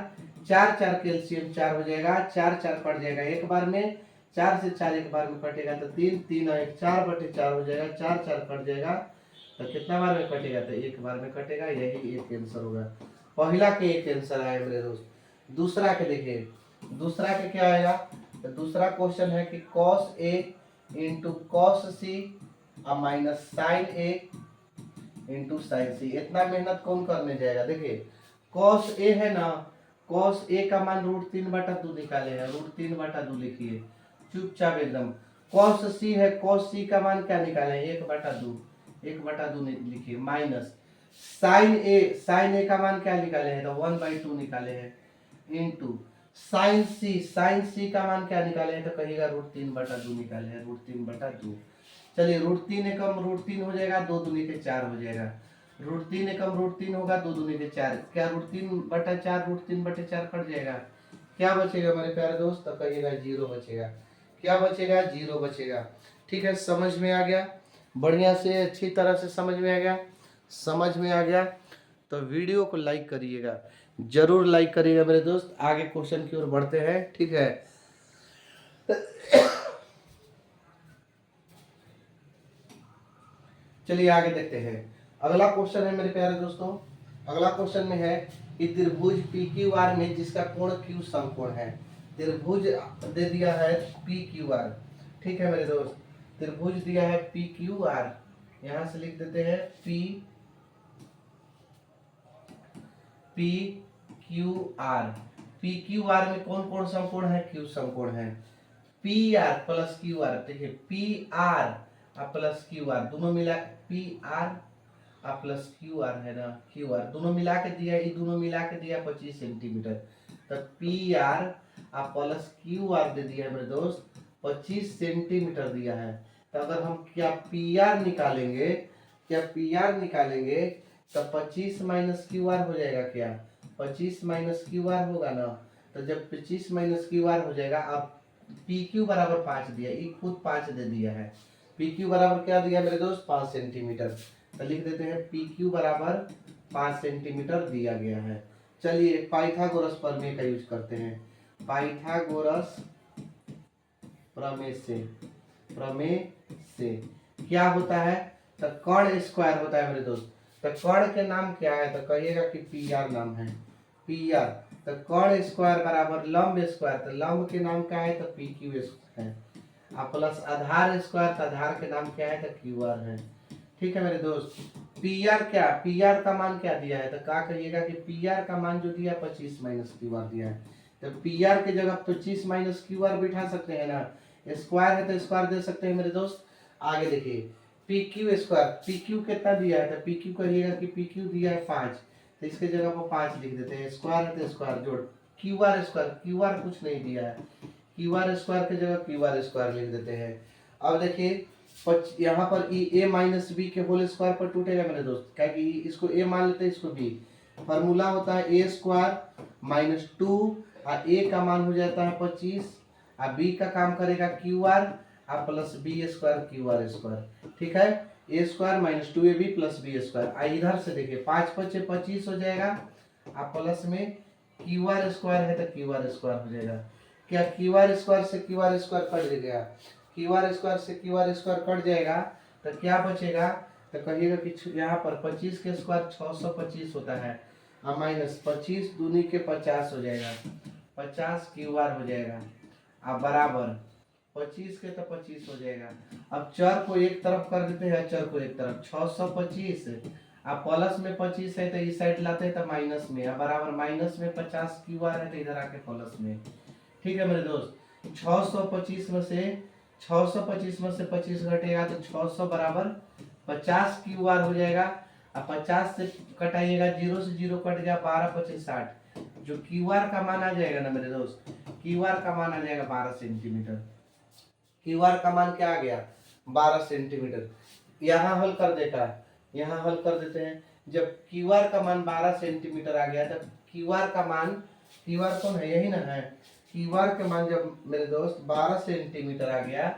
4 4 कैल्शियम 4 हो जाएगा, 4 4 कट जाएगा एक बार में, 4 से 4 एक बार में कटेगा तो 3, 3 और 1 4 बटे 4 हो जाएगा, 4 4 कट जाएगा तो कितना बार में कटेगा, तो एक बार में कटेगा, यही एक आंसर होगा। पहला के एक आंसर आया मेरे दोस्त। दूसरा के देखिए, दूसरा के क्या आएगा, तो दूसरा क्वेश्चन है कि cos A into cos C और minus sin A into sin C, इतना मेहनत कौन करने जाएगा। देखिए cos A है ना, cos A का मान √3/2 निकाले हैं, √3/2 लिखिए चुपचाप एकदम। cos C है, cos C का मान क्या निकाले हैं 1/2, 1/2 लिखिए, माइनस sin A का मान क्या निकाले हैं, तो 1/2 निकाले हैं, इंटू sin C का मान क्या निकाले हैं, तो कहिएगा √3/2 निकाले हैं, √3/2। चलिए √3 एकम √3 हो जाएगा, 2 दूनी के 4 हो जाएगा, √3 एकम √3 होगा, 2 दूनी के 4, क्या √3/4 √3/4 कट जाएगा, क्या बचेगा मेरे प्यारे दोस्त, तो कहिएगा 0 बचेगा, क्या बचेगा 0 बचेगा। ठीक है, समझ में आ गया, बढ़िया से अच्छी तरह से समझ में आ गया, समझ में आ गया तो वीडियो को लाइक करिएगा, जरूर लाइक करिएगा मेरे दोस्त। आगे क्वेश्चन की ओर बढ़ते हैं, ठीक है। चलिए आगे देखते हैं, अगला क्वेश्चन है मेरे प्यारे दोस्तों, अगला क्वेश्चन में है कि त्रिभुज PQR में जिसका कोण Q समकोण है, त्रिभुज दे दिया है PQR, ठीक है मेरे दोस्त, त्रिभुज दिया है PQR, यहां से लिख देते हैं PQR, PQR में कौन कौन समकोण है, Q समकोण है, PR प्लस QR, देखिए PR प्लस QR दोनों मिला, PR प्लस QR है ना, QR दोनों मिला के दिया, ये दोनों मिला के दिया 25 सेंटीमीटर, तो PR प्लस QR दे दिया है मेरे दोस्त 25 सेंटीमीटर दिया है। तो अगर हम क्या PR निकालेंगे, क्या PR निकालेंगे तो 25 माइनस QR हो जाएगा, क्या 25 माइनस QR होगा ना, तो जब 25 माइनस QR हो जाएगा, अब PQ बराबर 5 दिया, ये खुद 5 दे दिया है, PQ बराबर क्या दिया मेरे दोस्त 5 सेंटीमीटर, तो लिख देते हैं PQ बराबर 5 सेंटीमीटर दिया गया है। चलिए पाइथागोरस प्रमेय का यूज करते हैं, पाइथागोरस प्रमेय से क्या होता है, तो कर्ण स्क्वायर होता है मेरे दोस्त, तो कर्ण के नाम क्या है, तो कहिएगा कि PR नाम है, PR, तो कर्ण स्क्वायर बराबर लंब स्क्वायर, तो लंब के नाम क्या है, तो PQ है, प्लस आधार स्क्वायर, तो आधार के नाम क्या है, तो QR है। ठीक है मेरे दोस्त, PR क्या, PR का मान क्या दिया है, तो क्या कहिएगा कि PR का मान जो दिया 25 माइनस QR दिया है, तो PR के जगह 25 माइनस QR बिठा सकते हैं ना, स्क्वायर है तो स्क्वायर दे सकते हैं मेरे दोस्त। आगे देखिए PQ स्क्वायर, PQ कितना दिया है, तो PQ कहिएगा कि PQ दिया है 5, तो इसके जगह पर 5 लिख देते हैं, स्क्वायर है तो स्क्वायर जोड़, QR स्क्वायर, QR कुछ नहीं दिया है, QR स्क्वायर की जगह QR स्क्वायर लिख देते हैं। अब देखिए यहाँ पर a माइनस बी के होल स्क्वायर पर टूटेगा मेरे दोस्त, क्या कि इसको a मान लेते हैं, इसको b, फॉर्मूला होता है a स्क्वायर माइनस 2, और a का मान हो जाता है 25, और b का काम करेगा QR plus b square QR square, ठीक है, a square minus 2ab plus b square. इधर से देखिए 5 5 25 हो जाएगा, आप प्लस में QR स्क्वायर है तो QR स्क्वायर हो जाएगा, क्या QR स्क्वायर से QR स्क्वायर कट गया, QR स्क्वायर से QR स्क्वायर कट जाएगा, तो क्या बचेगा, तो कहिएगा कि यहाँ पर 25 के स्क्वायर 625 होता है, और माइनस 25 दूनी के 50 हो जाएगा, 50 QR हो जाएगा, अब बराबर 25 के तो 25 हो जाएगा। अब चर को एक तरफ कर देते हैं, चर को एक तरफ 625, अब प्लस में 25 है तो इस साइड लाते हैं तो माइनस में, अब बराबर माइनस में 50 QR है तो इधर आके प्लस में। ठीक है मेरे दोस्त, 625 में से 25 घटेगा तो 600 बराबर 50 QR हो जाएगा, अब 50 से कटाइएगा, 0 से 0 कट गया, 12 25 60। जो क्यू आर का मान आ जाएगा ना मेरे दोस्त, क्यू आर का मान आ जाएगा 12 सेंटीमीटर। क्यू आर का मान क्या आ गया, 12 सेंटीमीटर। यहाँ हल कर देता है, यहाँ हल कर देते हैं। जब क्यू आर का मान 12 सेंटीमीटर आ गया, तब क्यू आर का मान, क्यू आर कौन है, यही ना है। क्यू आर का मान जब मेरे दोस्त 12 सेंटीमीटर आ गया,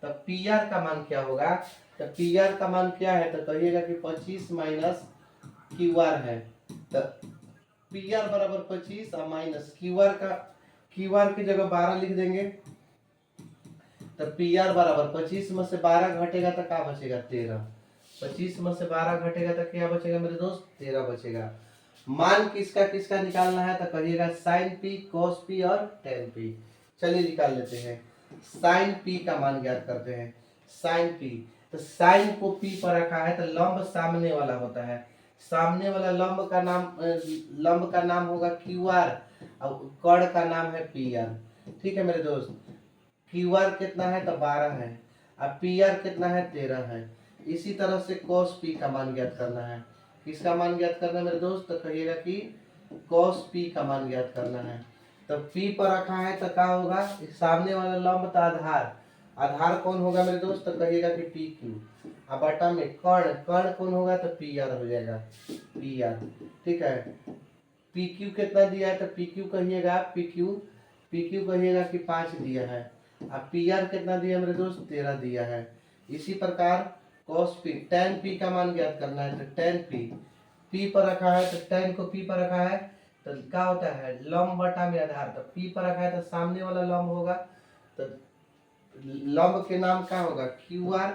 तब पी आर का मान क्या होगा। तो पी आर का मान क्या है, तो कहिएगा कि 25 माइनस क्यू आर है। तो पी आर बराबर 25 और माइनस क्यू आर का, क्यू आर की जगह 12 लिख देंगे। तो पी आर बराबर 25 में से 12 घटेगा तो क्या बचेगा, 13। 25 में से 12 घटेगा तो क्या बचेगा मेरे दोस्त, 13 बचेगा। मान किसका किसका निकालना है, तो कहिएगा साइन पी, कॉस पी और टेन पी। चलिए निकाल लेते हैं। साइन पी का मान ज्ञात करते हैं। साइन पी, तो साइन को पी पर रखा है, तो लंब सामने वाला होता है। सामने वाला लंब का नाम होगा क्यू आर और कर्ण का नाम है पी आर। ठीक है मेरे दोस्त, क्यू आर कितना है, तो 12 है, और पी आर कितना है, 13 है। इसी तरह से कॉस पी का मान ज्ञात करना है। किसका मान ज्ञात करना है मेरे दोस्त, तो कहिएगा कि कॉस पी का मान ज्ञात करना है। तो पी पर रखा है तो क्या होगा, सामने वाला लंब तो आधार, आधार कौन होगा मेरे दोस्त, तो कहिएगा कि पी क्यू। अब बटा में कर्ण, कर्ण कौन होगा, तो पी आर हो जाएगा, पी आर। ठीक है, पी क्यू कितना दिया है, तो पी क्यू कहिएगा, पी क्यू कहिएगा कि 5 दिया है। अब पी आर कितना दिया मेरे दोस्त, 13 दिया है। इसी प्रकार cos p, tan p का मान ज्ञात करना है। तो tan p, p पर रखा है तो tan को p पर रखा है तो क्या होता है, लंब बटा में आधार। तो p पर रखा है तो सामने वाला लंब होगा, तो लंब के नाम क्या होगा, क्यू आर।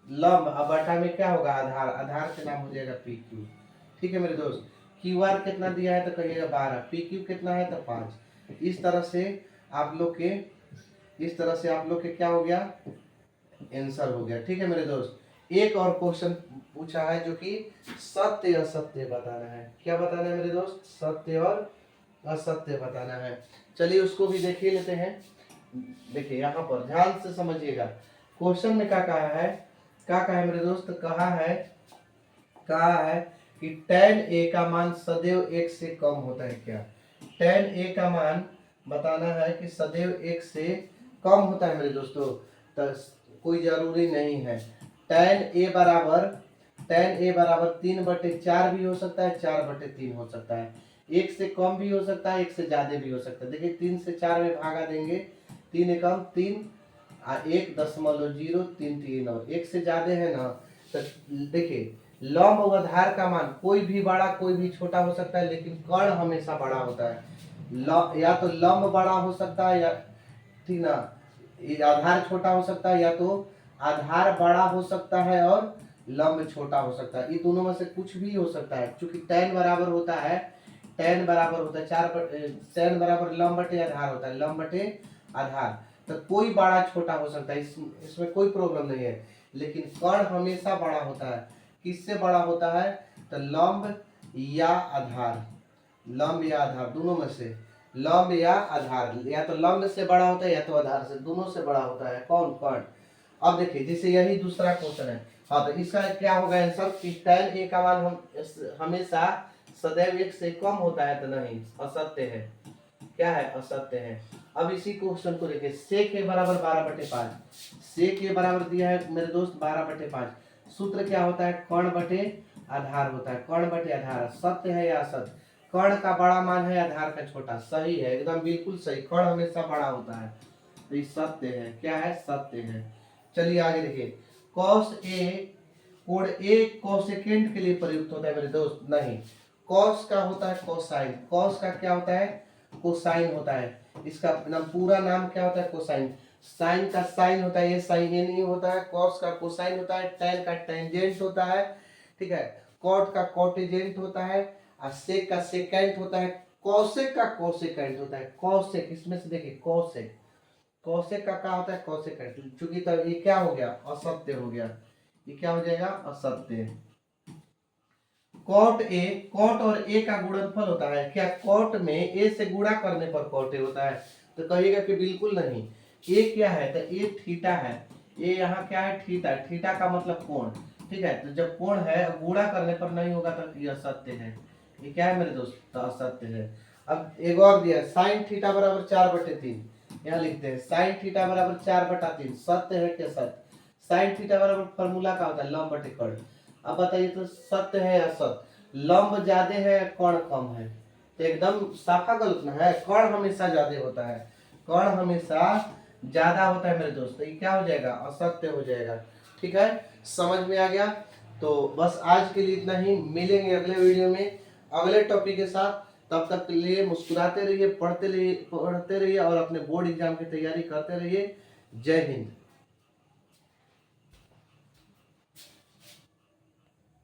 लंब अब बटा में क्या होगा, आधार, आधार के नाम हो जाएगा पी क्यू। ठीक है मेरे दोस्त, क्यू आर कितना दिया है, तो कहिएगा 12, पी क्यू कितना है, तो 5। इस तरह से आप लोग के, इस तरह से आप लोग के क्या हो गया, आंसर हो गया। ठीक है मेरे दोस्त, एक और क्वेश्चन पूछा है जो कि सत्य असत्य बताना है। क्या बताना है मेरे दोस्त, सत्य और असत्य बताना है। चलिए उसको भी देखिए लेते हैं। देखिए यहाँ पर ध्यान से समझिएगा, क्वेश्चन में क्या कहा है, क्या कहा है मेरे दोस्त, कहा है कि tan a का मान सदैव 1 से कम होता है क्या। tan a का मान बताना है कि सदैव 1 से कम होता है मेरे दोस्तों। तो कोई जरूरी नहीं है। tan a बराबर 3/4 भी हो सकता है, 4/3 हो सकता है। 1 से कम भी हो सकता है, 1 से ज्यादा भी हो सकता है। देखिए 3 से 4 में भागा देंगे, 3 एकम 3 और 1.033 और 1 से ज्यादा है ना। तो देखिए लंब और आधार का मान कोई भी बड़ा कोई भी छोटा हो सकता है, लेकिन कर्ण हमेशा बड़ा होता है। या तो लंब बड़ा हो सकता है, या ठीक ना, आधार छोटा हो सकता है, या तो आधार बड़ा हो सकता है और लंब छोटा हो सकता है। ये दोनों में से कुछ भी हो सकता है, क्योंकि tan बराबर होता है, tan बराबर होता है tan बराबर लंब बटे आधार होता है, लंब बटे आधार। तो कोई बड़ा छोटा हो सकता है, इसमें कोई प्रॉब्लम नहीं है। लेकिन कर्ण हमेशा बड़ा होता है। किससे बड़ा होता है, तो लंब या आधार, लंब या आधार दोनों में से, लंब या आधार, या तो लंब से बड़ा होता है या तो आधार से, दोनों से बड़ा होता है कौन, कर्ण। अब देखिए जैसे यही दूसरा क्वेश्चन है। हाँ तो इसका क्या होगा आंसर कि tan a का मान हमेशा सदैव 1 से कम होता है, तो नहीं, असत्य है। क्या है, असत्य है। अब इसी क्वेश्चन को देखिए, sec a बराबर 12/5, sec a बराबर दिया है मेरे दोस्त 12/5। सूत्र क्या होता है, कर्ण बटे आधार होता है, कर्ण बटे आधार। सत्य है या असत्य, कर्ण का बड़ा मान है, आधार का छोटा। सही है, एकदम बिल्कुल सही, कर्ण हमेशा बड़ा होता है, तो ये सत्य है। क्या है, सत्य है। चलिए आगे देखिए, cos a, कोण a कोसेकेंट के लिए प्रयुक्त होता है मेरे दोस्त, नहीं, cos का होता है कोसाइन, cos का क्या होता है, कोसाइन होता है। इसका नाम, पूरा नाम क्या होता है, कोसाइन। साइन का साइन होता है, ये साइन ये नहीं होता है। cos का कोसाइन होता है, tan का टेंजेंट होता है, ठीक है, cot का कोटेजेंट होता है, और sec का सेकेंट होता है, cosec का कोसेकेंट होता है। cosec, इसमें से देखिए cosec, cosec का क्या होता है, कोसेकेंट। चूंकि तब ये क्या हो गया, असत्य हो गया, ये क्या हो जाएगा, असत्य। cot a, cot और a का गुणनफल होता है क्या, cot में a से गुणा करने पर cot a होता है, तो कहिएगा कि बिल्कुल नहीं। a क्या है, तो a थीटा है, ये यहाँ क्या है, थीटा, थीटा का मतलब कोण, ठीक है। तो जब कोण है, गुणा करने पर नहीं होगा तो यह सत्य है। ये क्या है मेरे दोस्त, तो असत्य है। अब एक और दिया, साइन थीटा बराबर 4/3, यहाँ लिखते हैं साइन थीटा बराबर 4/3, सत्य है क्या, सत्य। साइन थीटा बराबर फॉर्मूला का होता है लंब बटे कर्ण। अब बताइए तो सत्य है या असत्य, लंब ज्यादा है कर्ण कम है, तो एकदम साफा गलत ना है, कर्ण हमेशा ज्यादा होता है, कर्ण हमेशा ज्यादा होता है मेरे दोस्त, तो ये क्या हो जाएगा, असत्य हो जाएगा। ठीक है, समझ में आ गया। तो बस आज के लिए इतना ही, मिलेंगे अगले वीडियो में अगले टॉपिक के साथ। तब तक के लिए मुस्कुराते रहिए, पढ़ते रहिए और अपने बोर्ड एग्जाम की तैयारी करते रहिए। जय हिंद।